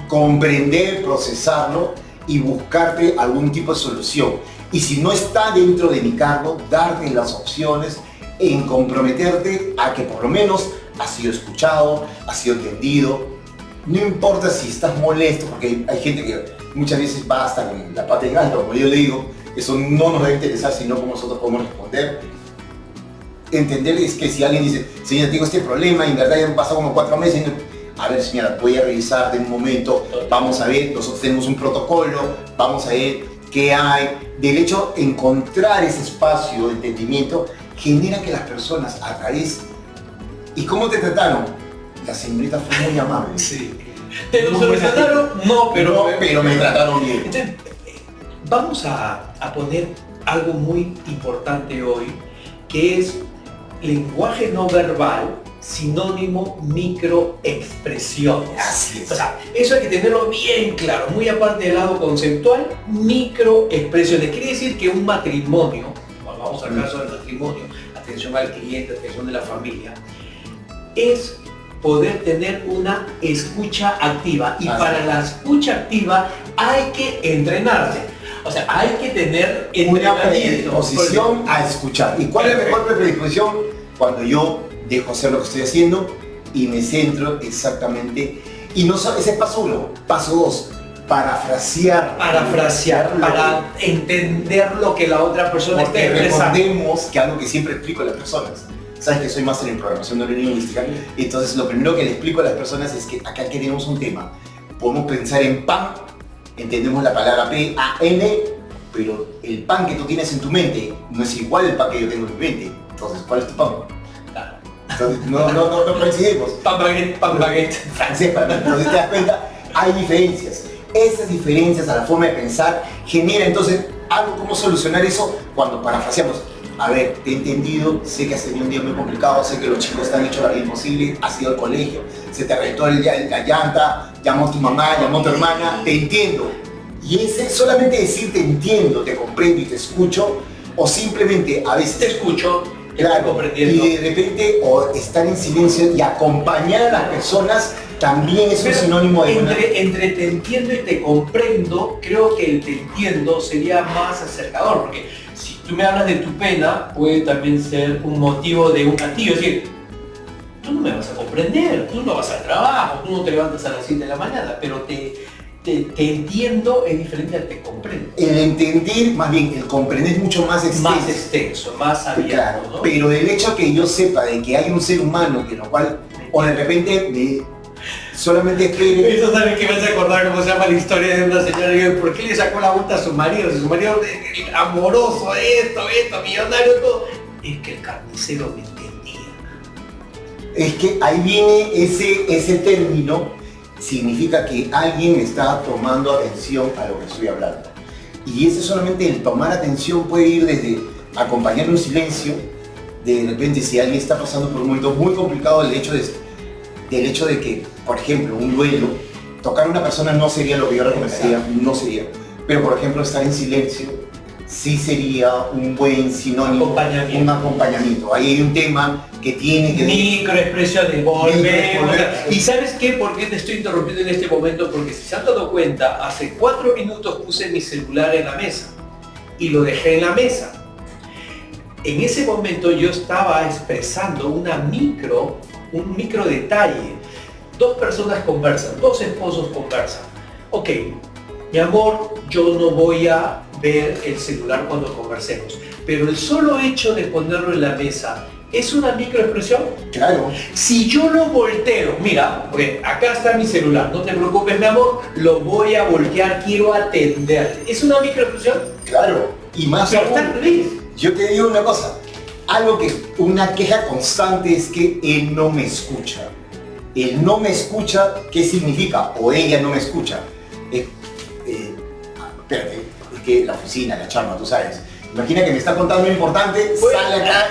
comprender, procesarlo y buscarte algún tipo de solución. Y si no está dentro de mi cargo, darte las opciones en comprometerte a que por lo menos has sido escuchado, has sido entendido. No importa si estás molesto, porque hay gente que muchas veces va hasta con la pata en alto, como yo le digo, eso no nos debe interesar, sino cómo nosotros podemos responder. Entender es que si alguien dice, señora, tengo este problema, y en verdad ya han pasado como 4 meses, a ver señora, voy a revisar de un momento, vamos a ver, nosotros tenemos un protocolo, vamos a ver qué hay. Del hecho, encontrar ese espacio de entendimiento genera que las personas a través... ¿Y cómo te trataron? La señorita fue muy amable. Sí. ¿Te lo solucionaron? No, pero me trataron bien. Entonces, vamos a poner algo muy importante hoy, que es lenguaje no verbal, sinónimo microexpresiones. Así es. O sea, eso hay que tenerlo bien claro, muy aparte del lado conceptual, microexpresiones. Quiere decir que un matrimonio, bueno, vamos a hablar sobre el matrimonio, atención al cliente, atención de la familia, es poder tener una escucha activa. Y para la escucha activa hay que entrenarse. O sea, hay que tener una predisposición a escuchar. ¿Y cuál es la mejor predisposición? Cuando yo dejo hacer lo que estoy haciendo y me centro exactamente. Y no solo ese es paso 1, paso 2, parafrasear, para entender lo que la otra persona está expresando. Recordemos que algo que siempre explico a las personas, sabes que soy máster en programación neurolingüística, entonces lo primero que le explico a las personas es que acá tenemos un tema. Podemos pensar en pan, entendemos la palabra P-A-N, pero el pan que tú tienes en tu mente no es igual al pan que yo tengo en mi mente. Entonces, ¿cuál es tu pan? Entonces, no coincidimos. Pan baguette. Francés, entonces te das cuenta, hay diferencias. Esas diferencias a la forma de pensar genera entonces algo. ¿Cómo solucionar eso? Cuando parafraseamos, a ver, te he entendido, sé que has tenido un día muy complicado, sé que los chicos te han hecho la vida imposible, has ido al colegio, se te reventó la llanta, llamó tu mamá, llamó tu hermana, te entiendo. Y ese solamente decir te entiendo, te comprendo y te escucho, o simplemente a veces te escucho, claro, comprendiendo. y de repente o estar en silencio y acompañar a las personas también es un sinónimo de entre te entiendo y te comprendo, creo que el te entiendo sería más acercador, porque si tú me hablas de tu pena, puede también ser un motivo de un castigo, es decir, tú no me vas a comprender, tú no vas al trabajo, tú no te levantas a las 7 de la mañana, pero te entiendo es diferente al te comprendo. El entender, más bien, el comprender es mucho más extenso. Más extenso, más abierto, claro, ¿no? pero el hecho que yo sepa de que hay un ser humano que lo cual, o de repente solamente espere. Eso sabe que me hace acordar cómo se llama la historia de una señora y digo, ¿por qué le sacó la vuelta a su marido? Si su marido amoroso, esto, millonario, todo. Es que el carnicero me entendía. Es que ahí viene ese término, significa que alguien está tomando atención a lo que estoy hablando. Y ese solamente el tomar atención puede ir desde acompañar un silencio, de repente si alguien está pasando por un momento muy complicado, del hecho de que, por ejemplo, un duelo, tocar a una persona no sería lo que yo recomendaría, no sería. Pero por ejemplo, estar en silencio sí sería un buen sinónimo, un acompañamiento. Ahí hay un tema que tiene que... Microexpresión de volver. ¿Y sabes qué? ¿Por qué te estoy interrumpiendo en este momento? Porque si se han dado cuenta, hace 4 minutos puse mi celular en la mesa y lo dejé en la mesa. En ese momento yo estaba expresando un micro detalle. 2 personas conversan, 2 esposos conversan. Ok, mi amor, yo no voy a ver el celular cuando conversemos, pero el solo hecho de ponerlo en la mesa es una microexpresión. Claro. Si yo lo volteo, mira, porque acá está mi celular, no te preocupes, mi amor, lo voy a voltear, quiero atenderte. ¿Es una microexpresión? Claro. Y más pero aún, yo te digo una cosa, una queja constante es que él no me escucha. El no me escucha, ¿qué significa? O ella no me escucha. Espérate, es que la oficina, la chamba, tú sabes. Imagina que me está contando lo importante, sale acá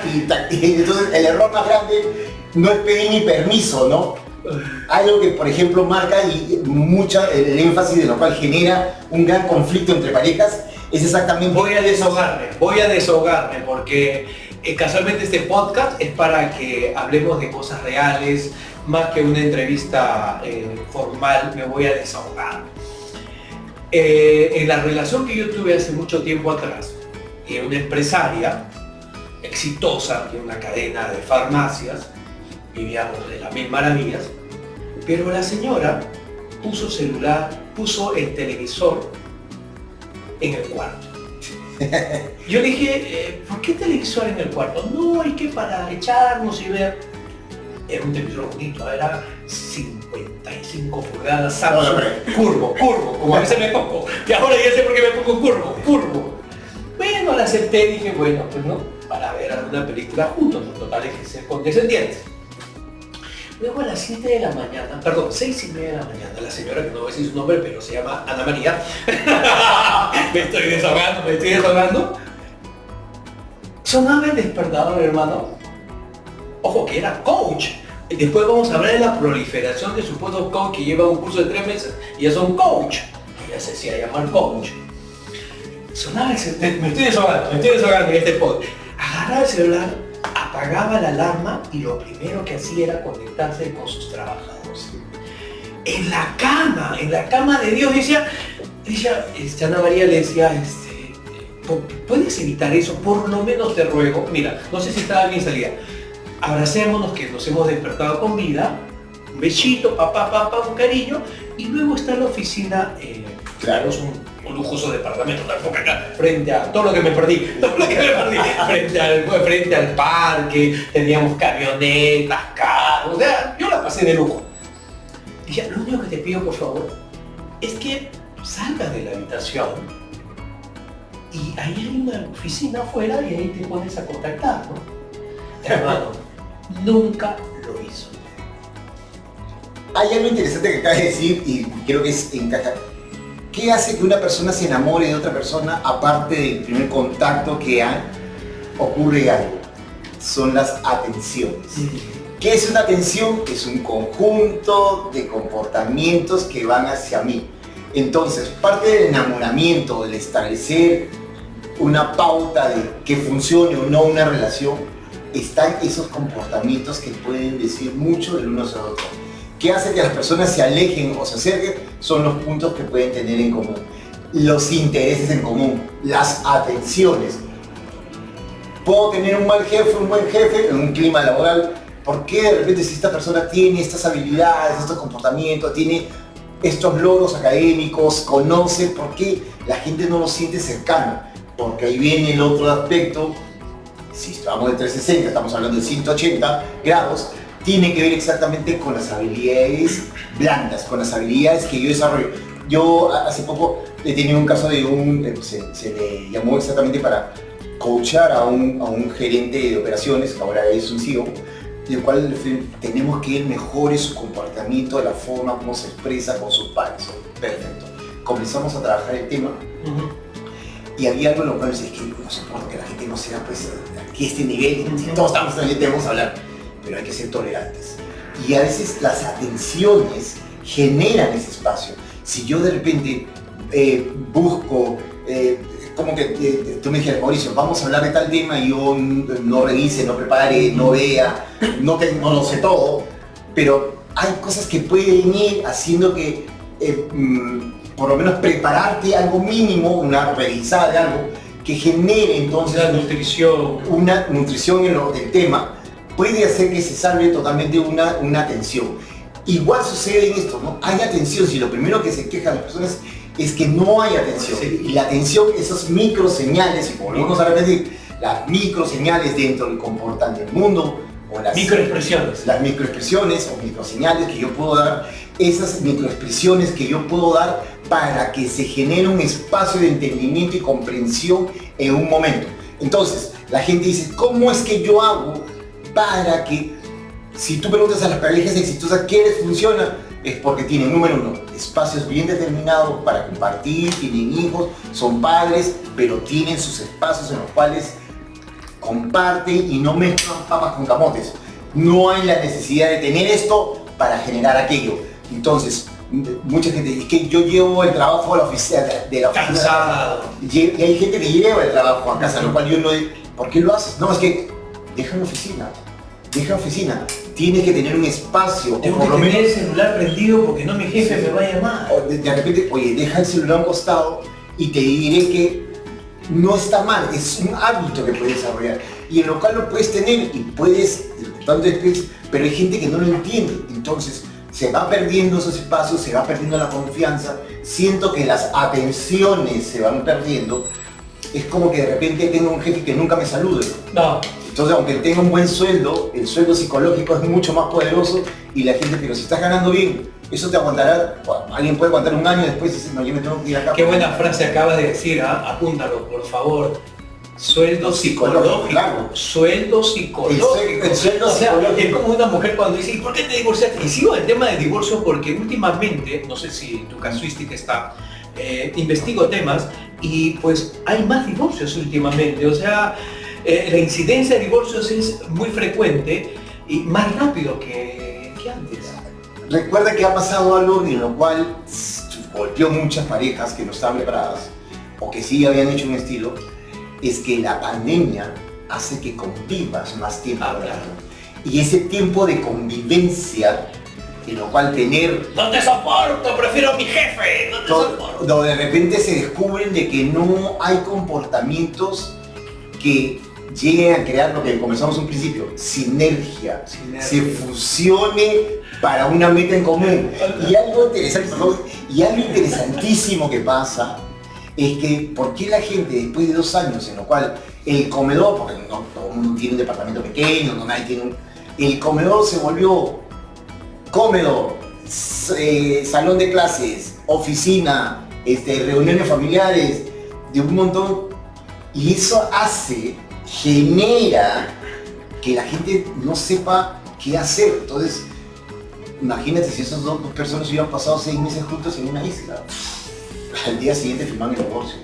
y entonces el error más grande no es pedir ni permiso, ¿no? Algo que, por ejemplo, marca el énfasis de lo cual genera un gran conflicto entre parejas es exactamente... Voy a desahogarme porque casualmente este podcast es para que hablemos de cosas reales, más que una entrevista formal. Me voy a desahogar. En la relación que yo tuve hace mucho tiempo atrás, era una empresaria exitosa, de una cadena de farmacias, vivíamos de las mil maravillas, pero la señora puso el televisor en el cuarto. Yo le dije, ¿por qué televisor en el cuarto? No, es que para echarnos y ver. Era un televisor bonito, era 55 pulgadas, Samsung, curvo, como a veces me pongo. Y ahora ya sé por qué me pongo curvo. Bueno, la acepté y dije, bueno, pues no, para ver alguna película juntos, en total hay que ser condescendientes. Luego a las 7 de la mañana, perdón, 6:30 de la mañana, la señora, que no voy a decir su nombre, pero se llama Ana María, me estoy desahogando, sonaba el despertador, hermano. Ojo, que era coach. Después vamos a hablar de la proliferación de supuestos coach que llevan un curso de 3 meses y ya son coach. Ella se hacía llamar coach. Sonaba el celular, me estoy desahogando en este podcast. Agarraba el celular, apagaba la alarma y lo primero que hacía era conectarse con sus trabajadores. En la cama de Dios, decía Ana María le decía, ¿puedes evitar eso? Por lo menos te ruego. Mira, no sé si estaba bien salida. Abracémonos, que nos hemos despertado con vida, un besito, papá, un cariño, y luego está la oficina, claro, un lujoso departamento, tampoco acá, frente a todo lo que me perdí, frente al parque, teníamos camionetas, carros, o sea, yo la pasé de lujo. Dije, lo único que te pido, por favor, es que salgas de la habitación y ahí hay una oficina afuera y ahí te pones a contactar, ¿no? Hermano, nunca lo hizo. Hay algo interesante que acabas de decir y creo que encaja. ¿Qué hace que una persona se enamore de otra persona aparte del primer contacto que ocurre algo? Son las atenciones. ¿Qué es una atención? Es un conjunto de comportamientos que van hacia mí. Entonces, parte del enamoramiento, del establecer una pauta de que funcione o no una relación, están esos comportamientos que pueden decir mucho del uno hacia el otro. ¿Qué hace que las personas se alejen o se acerquen? Son los puntos que pueden tener en común. Los intereses en común, las atenciones. Puedo tener un mal jefe, un buen jefe en un clima laboral. ¿Por qué de repente si esta persona tiene estas habilidades, estos comportamientos, tiene estos logros académicos, conoce, por qué la gente no lo siente cercano? Porque ahí viene el otro aspecto. Si estamos de 360, estamos hablando de 180 grados, tiene que ver exactamente con las habilidades blandas, con las habilidades que yo desarrollo. Yo hace poco he tenido un caso de se le llamó exactamente para coachar a un gerente de operaciones, que ahora es un CEO, del cual tenemos que él mejore su comportamiento, de la forma como se expresa con sus pares. Perfecto. Comenzamos a trabajar el tema. Y había algo en lo cual es que no soporto que la gente no sea pues aquí a este nivel, si todos estamos en el nivel tenemos que hablar, pero hay que ser tolerantes. Y a veces las atenciones generan ese espacio. Si yo de repente busco, como que tú me dijeras, Mauricio, vamos a hablar de tal tema y yo no revise, no prepare, no vea, no lo sé todo, pero hay cosas que pueden ir haciendo que por lo menos prepararte algo mínimo, una revisada de algo que genere entonces una nutrición en del tema, puede hacer que se salve totalmente una atención. Igual sucede en esto, ¿no? Hay atención, si lo primero que se quejan las personas es que no hay atención. Y la atención, esas microseñales, y volvemos a repetir, las microseñales dentro del comportamiento del mundo, o las microexpresiones o microseñales que yo puedo dar, esas microexpresiones que yo puedo dar para que se genere un espacio de entendimiento y comprensión en un momento. Entonces, la gente dice, ¿cómo es que yo hago para que, si tú preguntas a las parejas exitosas qué les funciona? Es porque tienen, número uno, espacios bien determinados para compartir, tienen hijos, son padres, pero tienen sus espacios en los cuales comparten y no mezclan papas con camotes. No hay la necesidad de tener esto para generar aquello. Entonces, mucha gente dice que yo llevo el trabajo a la oficina, cansado. Y hay gente que lleva el trabajo a casa, lo cual yo no... ¿Por qué lo haces? No, es que deja la oficina. Tienes que tener un espacio. Tengo que tener el celular prendido porque no mi jefe me va a llamar. O de repente, oye, deja el celular a un costado y te diré que no está mal, es un hábito que puedes desarrollar. Y en lo cual lo puedes tener y puedes, pero hay gente que no lo entiende. Entonces, se va perdiendo esos espacios, se va perdiendo la confianza. Siento que las atenciones se van perdiendo. Es como que de repente tengo un jefe que nunca me salude. No. Entonces, aunque tenga un buen sueldo, el sueldo psicológico es mucho más poderoso y la gente, pero si estás ganando bien, eso te aguantará, alguien puede aguantar un año después y decir, no, yo me tengo que ir acá. Qué buena frase acabas de decir, apúntalo, por favor. Sueldo psicológico. Claro. Sueldo psicológico. El sueldo psicológico. Es como una mujer cuando dice, ¿y por qué te divorciaste? Y sigo el tema de divorcio porque últimamente, no sé si tu casuística está, investigo temas y pues hay más divorcios últimamente. O sea, la incidencia de divorcios es muy frecuente y más rápido que antes. Recuerda que ha pasado algo en lo cual golpeó muchas parejas que no estaban preparadas o que sí habían hecho un estilo, es que la pandemia hace que convivas más tiempo. Y ese tiempo de convivencia, en lo cual tener... ¡No te soporto! ¡Prefiero a mi jefe! ¡No te soporto! Donde de repente se descubren de que no hay comportamientos que lleguen a crear lo que comenzamos un principio, sinergia. Se fusione para una meta en común. Y algo interesante, y algo interesantísimo que pasa es que ¿por qué la gente después de 2 años en lo cual el comedor, porque no todo el mundo tiene un departamento pequeño, no nadie tiene el comedor se volvió comedor, salón de clases, oficina, reuniones familiares, de un montón, y eso genera que la gente no sepa qué hacer. Entonces, imagínate si esas dos personas hubieran pasado 6 meses juntos en una isla, al día siguiente firman el divorcio.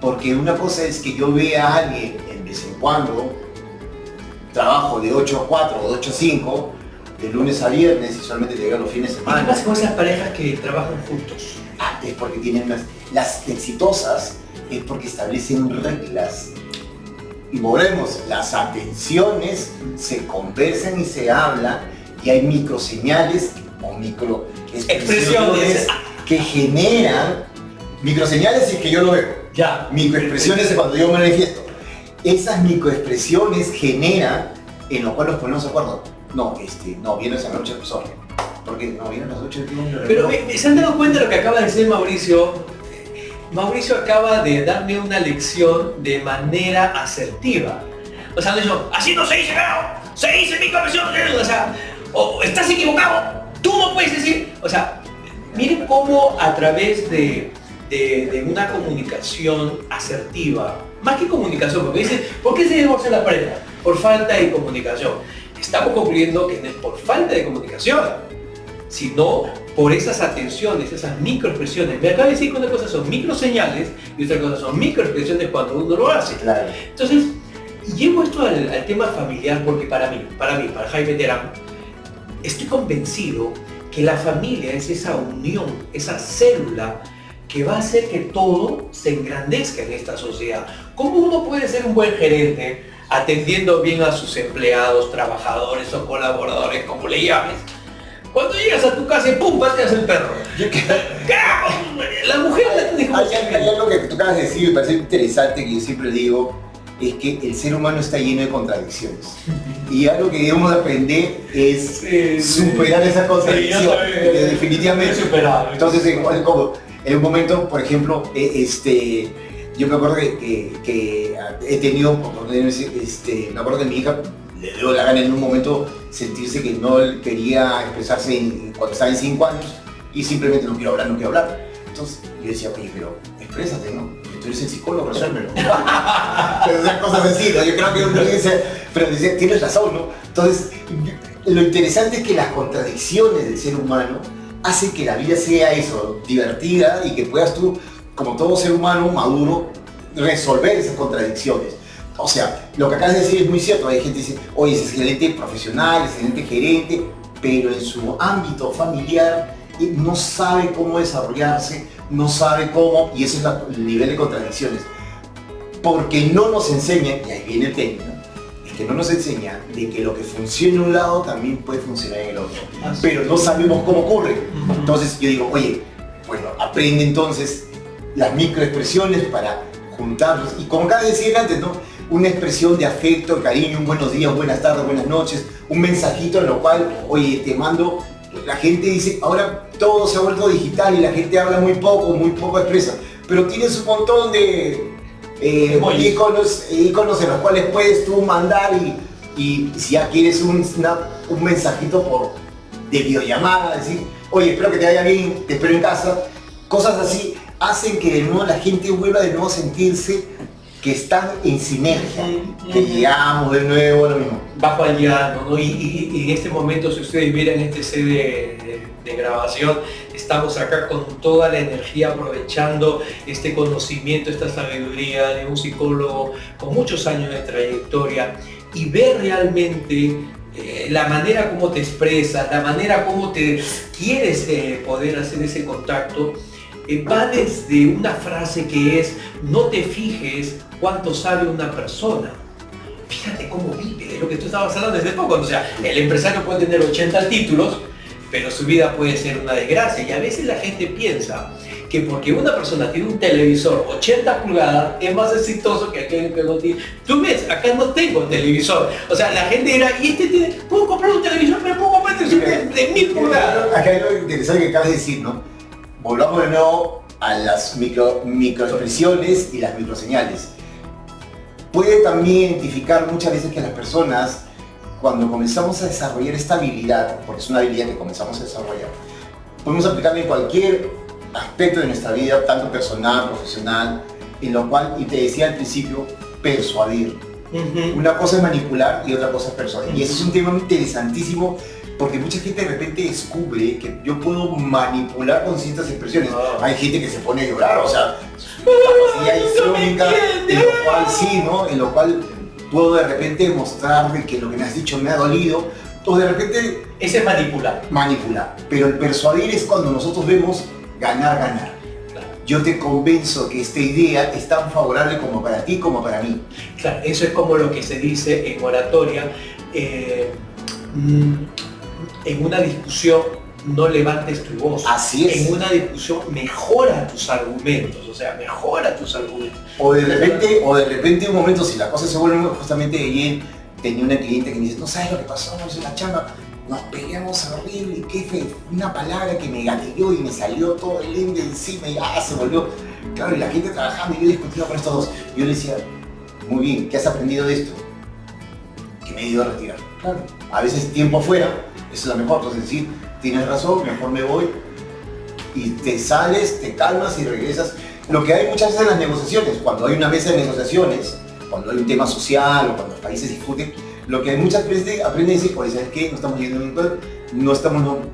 Porque una cosa es que yo vea a alguien de vez en cuando, trabajo de 8 a 4 o de 8 a 5, de lunes a viernes y solamente llegan los fines de semana. ¿Qué pasa con esas parejas que trabajan juntos? Es porque tienen las exitosas, es porque establecen reglas. Y volvemos, las atenciones se conversan y se hablan y hay microseñales o microexpresiones que generan, microseñales es que yo lo veo, ya. Microexpresiones es cuando yo me manifiesto. Esas microexpresiones generan en lo cual nos ponemos de acuerdo. No, vienes a la noche, sorry. Porque no vienes a las 8 de Pero ¿se han dado cuenta de lo que acaba de decir Mauricio? Mauricio acaba de darme una lección de manera asertiva. O sea, no dijo, así no se dice, no, se dice microexpresión, o sea, o estás equivocado, tú no puedes decir. O sea, miren cómo a través de una comunicación asertiva, más que comunicación, porque dicen, ¿por qué se divorcia la pareja? Por falta de comunicación. Estamos concluyendo que no es por falta de comunicación, sino por esas atenciones, esas microexpresiones. Me acaba de decir que una cosa son microseñales y otra cosa son microexpresiones cuando uno lo hace. Claro. Entonces, llevo esto al tema familiar porque para Jaime Terán, estoy convencido que la familia es esa unión, esa célula que va a hacer que todo se engrandezca en esta sociedad. ¿Cómo uno puede ser un buen gerente atendiendo bien a sus empleados, trabajadores o colaboradores, como le llames? Cuando llegas a tu casa y ¡pum! Pateas el perro. ¡Carajo! La mujer la tiene como... Hay algo que tú acabas de decir, me parece interesante, que yo siempre digo, es que el ser humano está lleno de contradicciones. Y algo que debemos aprender es superar esas contradicciones. Definitivamente. Entonces, en un momento, por ejemplo, yo me acuerdo que he tenido, me acuerdo que mi hija le dio la gana en un momento sentirse que no quería expresarse cuando estaba en 5 años y simplemente no quiero hablar. Entonces yo decía, oye, pero exprésate, ¿no? Porque tú eres el psicólogo, resuélvelo. Pero esas cosas así, ¿no? Yo creo que uno dice, pero dice, tienes razón, ¿no? Entonces, lo interesante es que las contradicciones del ser humano hacen que la vida sea eso, divertida y que puedas tú, como todo ser humano maduro, resolver esas contradicciones. O sea, lo que acabas de decir es muy cierto. Hay gente que dice, oye, es excelente profesional, excelente gerente, pero en su ámbito familiar no sabe cómo desarrollarse, no sabe cómo, y ese es el nivel de contradicciones. Porque no nos enseñan, y ahí viene el término, es que no nos enseña de que lo que funciona en un lado también puede funcionar en el otro. Pero no sabemos cómo ocurre. Entonces yo digo, oye, bueno, aprende entonces las microexpresiones para juntarlos. Y como acaba de decir antes, ¿no? Una expresión de afecto, de cariño, un buenos días, buenas tardes, buenas noches, un mensajito en lo cual, oye, te mando, la gente dice, ahora todo se ha vuelto digital y la gente habla muy poco expresa, pero tienes un montón de iconos en los cuales puedes tú mandar y si ya quieres un mensajito de videollamada, decir, oye, espero que te vaya bien, te espero en casa, cosas así hacen que de nuevo la gente vuelva de nuevo a sentirse que están en sinergia, que llegamos de nuevo a lo mismo. Bajo al llano, ¿no? Y en este momento, si ustedes vieran este set de grabación, estamos acá con toda la energía, aprovechando este conocimiento, esta sabiduría de un psicólogo con muchos años de trayectoria, y ver realmente la manera como te expresas, la manera como te quieres poder hacer ese contacto. Va desde una frase que es, no te fijes cuánto sabe una persona, fíjate cómo vive, de lo que tú estabas hablando desde poco. O sea, el empresario puede tener 80 títulos, pero su vida puede ser una desgracia. Y a veces la gente piensa que porque una persona tiene un televisor 80 pulgadas es más exitoso que aquel que no tiene. Tú ves, acá no tengo televisor. O sea, la gente dirá, y este tiene, puedo comprar un televisor, pero puedo comprar un televisor de 1000 pulgadas. Acá hay algo interesante que acabas de decir, ¿no? Volvamos de nuevo a las microexpresiones y las microseñales. Puede también identificar muchas veces que las personas, cuando comenzamos a desarrollar esta habilidad, porque es una habilidad que comenzamos a desarrollar, podemos aplicarla en cualquier aspecto de nuestra vida, tanto personal, profesional, en lo cual, y te decía al principio, persuadir. Una cosa es manipular y otra cosa es persuadir. Y ese es un tema interesantísimo, porque mucha gente de repente descubre que yo puedo manipular con ciertas expresiones. Hay gente que se pone a llorar, o sea, capacidad histriónica, en lo cual sí, ¿no? En lo cual puedo de repente mostrarme que lo que me has dicho me ha dolido, o de repente... Ese es manipular. Manipular. Pero el persuadir es cuando nosotros vemos ganar, ganar. Yo te convenzo que esta idea es tan favorable como para ti como para mí. Claro, eso es como lo que se dice en oratoria. En una discusión no levantes tu voz. Así es. En una discusión mejora tus argumentos, o sea, mejora tus argumentos. O de repente un momento, si la cosa se vuelve justamente bien, tenía una cliente que me dice, no sabes lo que pasó en la chamba, nos peleamos horrible, qué fue una palabra que me gatilló y me salió todo el ende encima y se volvió. Claro, y la gente trabajando y yo discutiendo con estos dos. Yo le decía, muy bien, ¿qué has aprendido de esto? Que me he ido a retirar. Claro, a veces tiempo afuera, eso es lo mejor, entonces decir, tienes razón, mejor me voy, y te sales, te calmas y regresas. Lo que hay muchas veces en las negociaciones, cuando hay una mesa de negociaciones, cuando hay un tema social o cuando los países discuten, lo que muchas veces aprenden a decir, oye, ¿sabes qué? No estamos yendo en un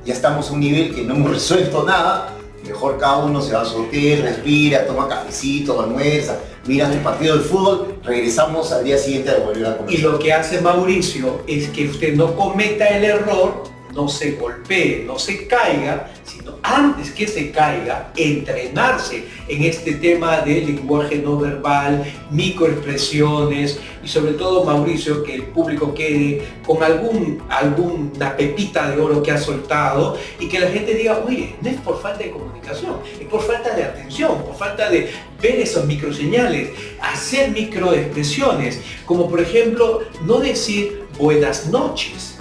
ya estamos a un nivel que no hemos resuelto nada, mejor cada uno se va a su hotel, respira, toma cafecito, almuerza, mira tu partido de fútbol, regresamos al día siguiente a volver a comer. Y lo que hace Mauricio es que usted no cometa el error, no se golpee, no se caiga, sino antes que se caiga, entrenarse en este tema de lenguaje no verbal, microexpresiones y sobre todo, Mauricio, que el público quede con alguna pepita de oro que ha soltado y que la gente diga, oye, no es por falta de comunicación, es por falta de atención, por falta de ver esas microseñales, hacer microexpresiones, como por ejemplo, no decir buenas noches.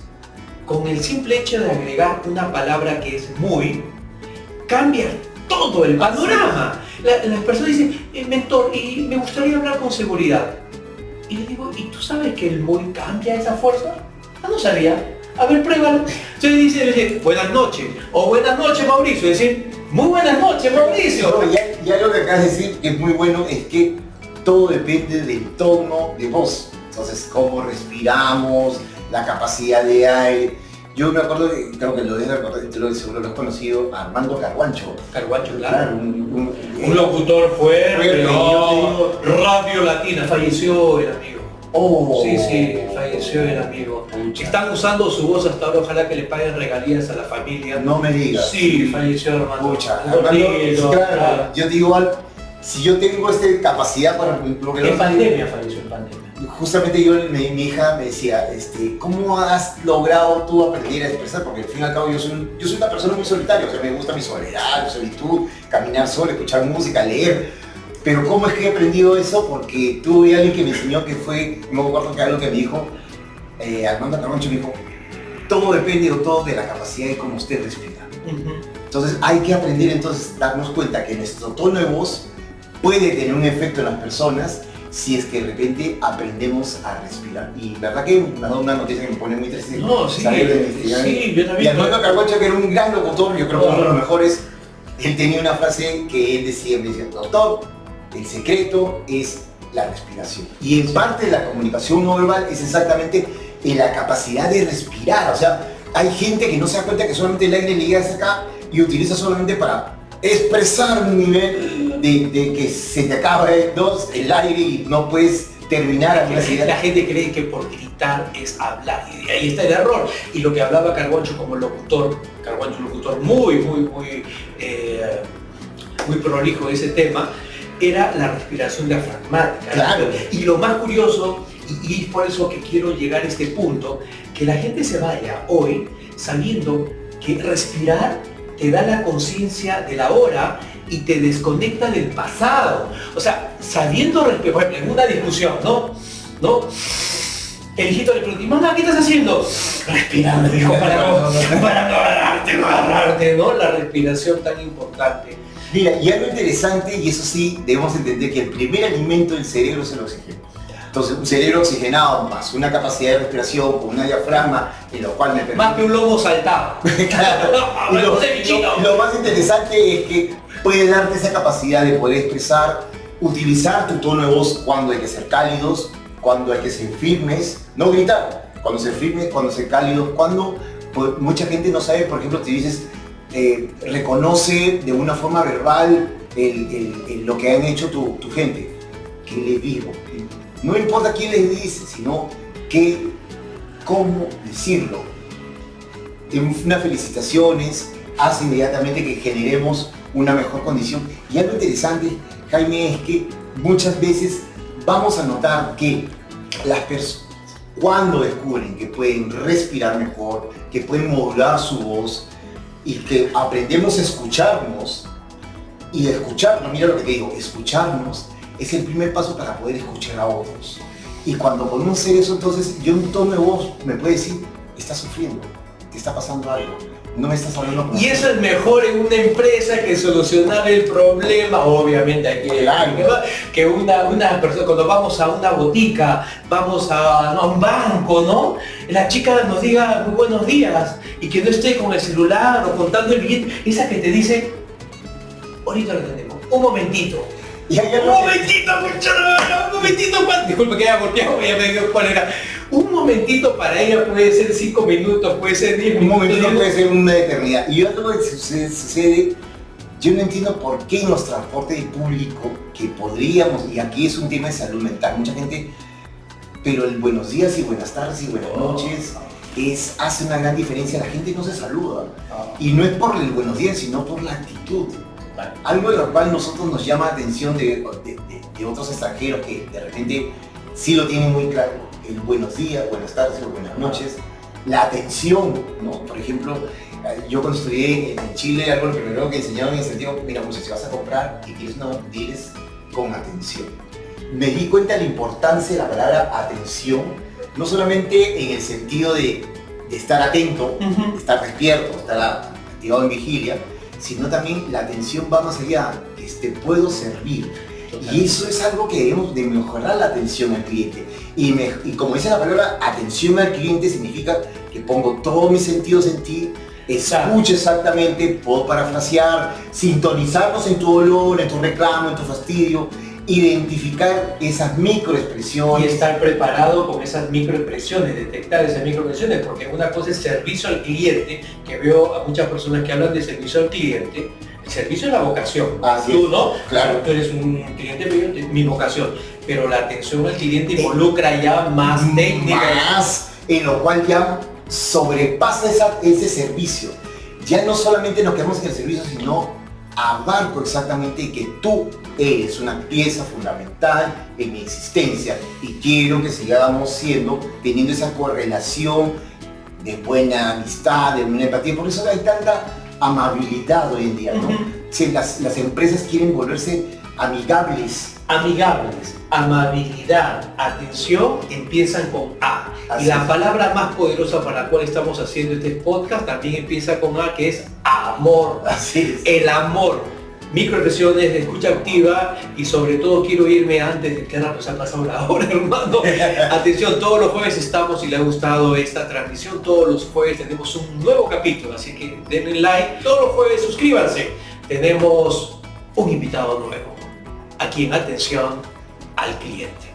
Con el simple hecho de agregar una palabra que es muy, cambia todo el panorama. Las personas dicen, mentor, y me gustaría hablar con seguridad. Y le digo, ¿y tú sabes que el muy cambia esa fuerza? No sabía. A ver, pruébalo. Entonces dice, buenas noches. O buenas noches, Mauricio. Es decir, muy buenas noches, Mauricio. No, ya lo que acabas de decir, que es muy bueno, es que todo depende del tono de voz. Entonces, cómo respiramos, la capacidad de aire. Yo me acuerdo, creo que lo debes recordar, seguro lo has conocido, a Armando Carguancho. Carguancho, claro. Un locutor fuerte, no, Radio Latina, falleció el amigo. Oh. Sí, falleció el amigo. Están usando su voz hasta ahora, ojalá que le paguen regalías a la familia. No me digas. Sí, falleció Armando. Claro, yo te digo algo, si yo tengo esta capacidad para... En pandemia falleció, en pandemia. Justamente yo, mi hija me decía, ¿cómo has logrado tú aprender a expresar? Porque al fin y al cabo yo soy una persona muy solitaria, o sea, me gusta mi soledad, mi solitud, caminar solo, escuchar música, leer. Pero ¿cómo es que he aprendido eso? Porque tuve alguien que me enseñó que fue, no me acuerdo que algo que me dijo, Armando Carrancho me dijo, todo depende de la capacidad de cómo usted respira. Entonces hay que aprender entonces darnos cuenta que nuestro tono de voz puede tener un efecto en las personas si es que de repente aprendemos a respirar. Y la verdad que me ha dado una noticia que me pone muy triste. No, sí, sí, yo también. Y Armando Carguancho, que era un gran locutor, yo creo que uno de los mejores, él tenía una frase que él decía, doctor, el secreto es la respiración. Y en parte de la comunicación no verbal es exactamente en la capacidad de respirar. O sea, hay gente que no se da cuenta que solamente el aire le llega hasta acá y utiliza solamente para expresar un nivel de que se te acaba el aire y no puedes terminar a la gente cree que por gritar es hablar y ahí está el error. Y lo que hablaba Carguancho como locutor, muy prolijo de ese tema, era la respiración diafragmática. Claro. Y lo más curioso, y es por eso que quiero llegar a este punto, que la gente se vaya hoy sabiendo que respirar te da la conciencia de la hora y te desconecta del pasado. O sea, sabiendo respirar, por ejemplo, en una discusión, ¿no? El hijito le preguntó, mamá, ¿qué estás haciendo? Respirando, dijo, para no agarrarte, ¿no? La respiración tan importante. Mira, y algo interesante, y eso sí, debemos entender que el primer alimento del cerebro es el oxígeno. Entonces, un cerebro oxigenado más una capacidad de respiración con una diafragma, en lo cual me permite... Más que un lobo saltado. Claro. Y lo más interesante es que puede darte esa capacidad de poder expresar, utilizar tu tono de voz cuando hay que ser cálidos, cuando hay que ser firmes, no gritar, cuando ser firmes, cuando ser cálidos, cuando pues, mucha gente no sabe, por ejemplo, te dices, reconoce de una forma verbal lo que han hecho tu gente. ¿Qué le digo? No importa quién les dice, sino cómo decirlo. Unas felicitaciones hace inmediatamente que generemos una mejor condición. Y algo interesante, Jaime, es que muchas veces vamos a notar que las personas, cuando descubren que pueden respirar mejor, que pueden modular su voz y que aprendemos a escucharnos, y escucharnos, mira lo que te digo, escucharnos es el primer paso para poder escuchar a otros. Y cuando podemos hacer eso, entonces yo un tono de voz me puede decir, estás sufriendo, te está pasando algo, no me estás hablando con... Y eso es mejor en una empresa que solucionar el problema, obviamente hay que una persona, cuando vamos a una botica, vamos a un banco, ¿no? La chica nos diga muy buenos días y que no esté con el celular o contando el billete, esa que te dice, ahorita lo tenemos, un momentito. Un momentito, disculpe que haya golpeado, ya me dio cuál era. Un momentito para ella puede ser 5 minutos, puede ser 10 minutos. Un momentito puede ser una eternidad. Y algo que sucede, yo no entiendo por qué en los transportes públicos, que podríamos, y aquí es un tema de salud mental, mucha gente, pero el buenos días y buenas tardes y buenas noches hace una gran diferencia, la gente no se saluda. Y no es por el buenos días, sino por la actitud. Algo de lo cual nosotros nos llama la atención de otros extranjeros que de repente sí lo tienen muy claro, el buenos días, buenas tardes o buenas noches, la atención, ¿no? Por ejemplo, yo cuando estudié en Chile, algo lo primero que enseñaron en el sentido, mira, pues si vas a comprar y quieres no, diles con atención. Me di cuenta de la importancia de la palabra atención, no solamente en el sentido de estar atento, de estar despierto, estar activado en vigilia, sino también la atención va más allá, que te puedo servir. Y eso es algo que debemos de mejorar, la atención al cliente. Y como dice la palabra, atención al cliente significa que pongo todos mis sentidos en ti, escucho exactamente, puedo parafrasear, sintonizarnos en tu dolor, en tu reclamo, en tu fastidio, identificar esas microexpresiones. Y estar preparado con esas microexpresiones, detectar esas microexpresiones, porque una cosa es servicio al cliente, que veo a muchas personas que hablan de servicio al cliente. El servicio es la vocación, tú, ¿no? Claro. Tú eres un cliente mío, mi vocación, pero la atención al cliente involucra ya más técnica. Más, en lo cual ya sobrepasa ese servicio. Ya no solamente nos quedamos en el servicio, sino abarco exactamente que tú eres una pieza fundamental en mi existencia y quiero que sigamos teniendo esa correlación de buena amistad, de buena empatía. Por eso hay tanta amabilidad hoy en día, ¿no? Si las empresas quieren volverse amigables. Amigables, amabilidad, atención, empiezan con A. Y la palabra más poderosa para la cual estamos haciendo este podcast también empieza con A, que es amor. Así es. El amor. Microexpresiones de escucha activa y sobre todo quiero irme antes de que se ha pasado la hora, hermano. Atención, todos los jueves estamos, si les ha gustado esta transmisión, todos los jueves tenemos un nuevo capítulo, así que denle like. Todos los jueves suscríbanse. Tenemos un invitado nuevo aquí en Atención al Cliente.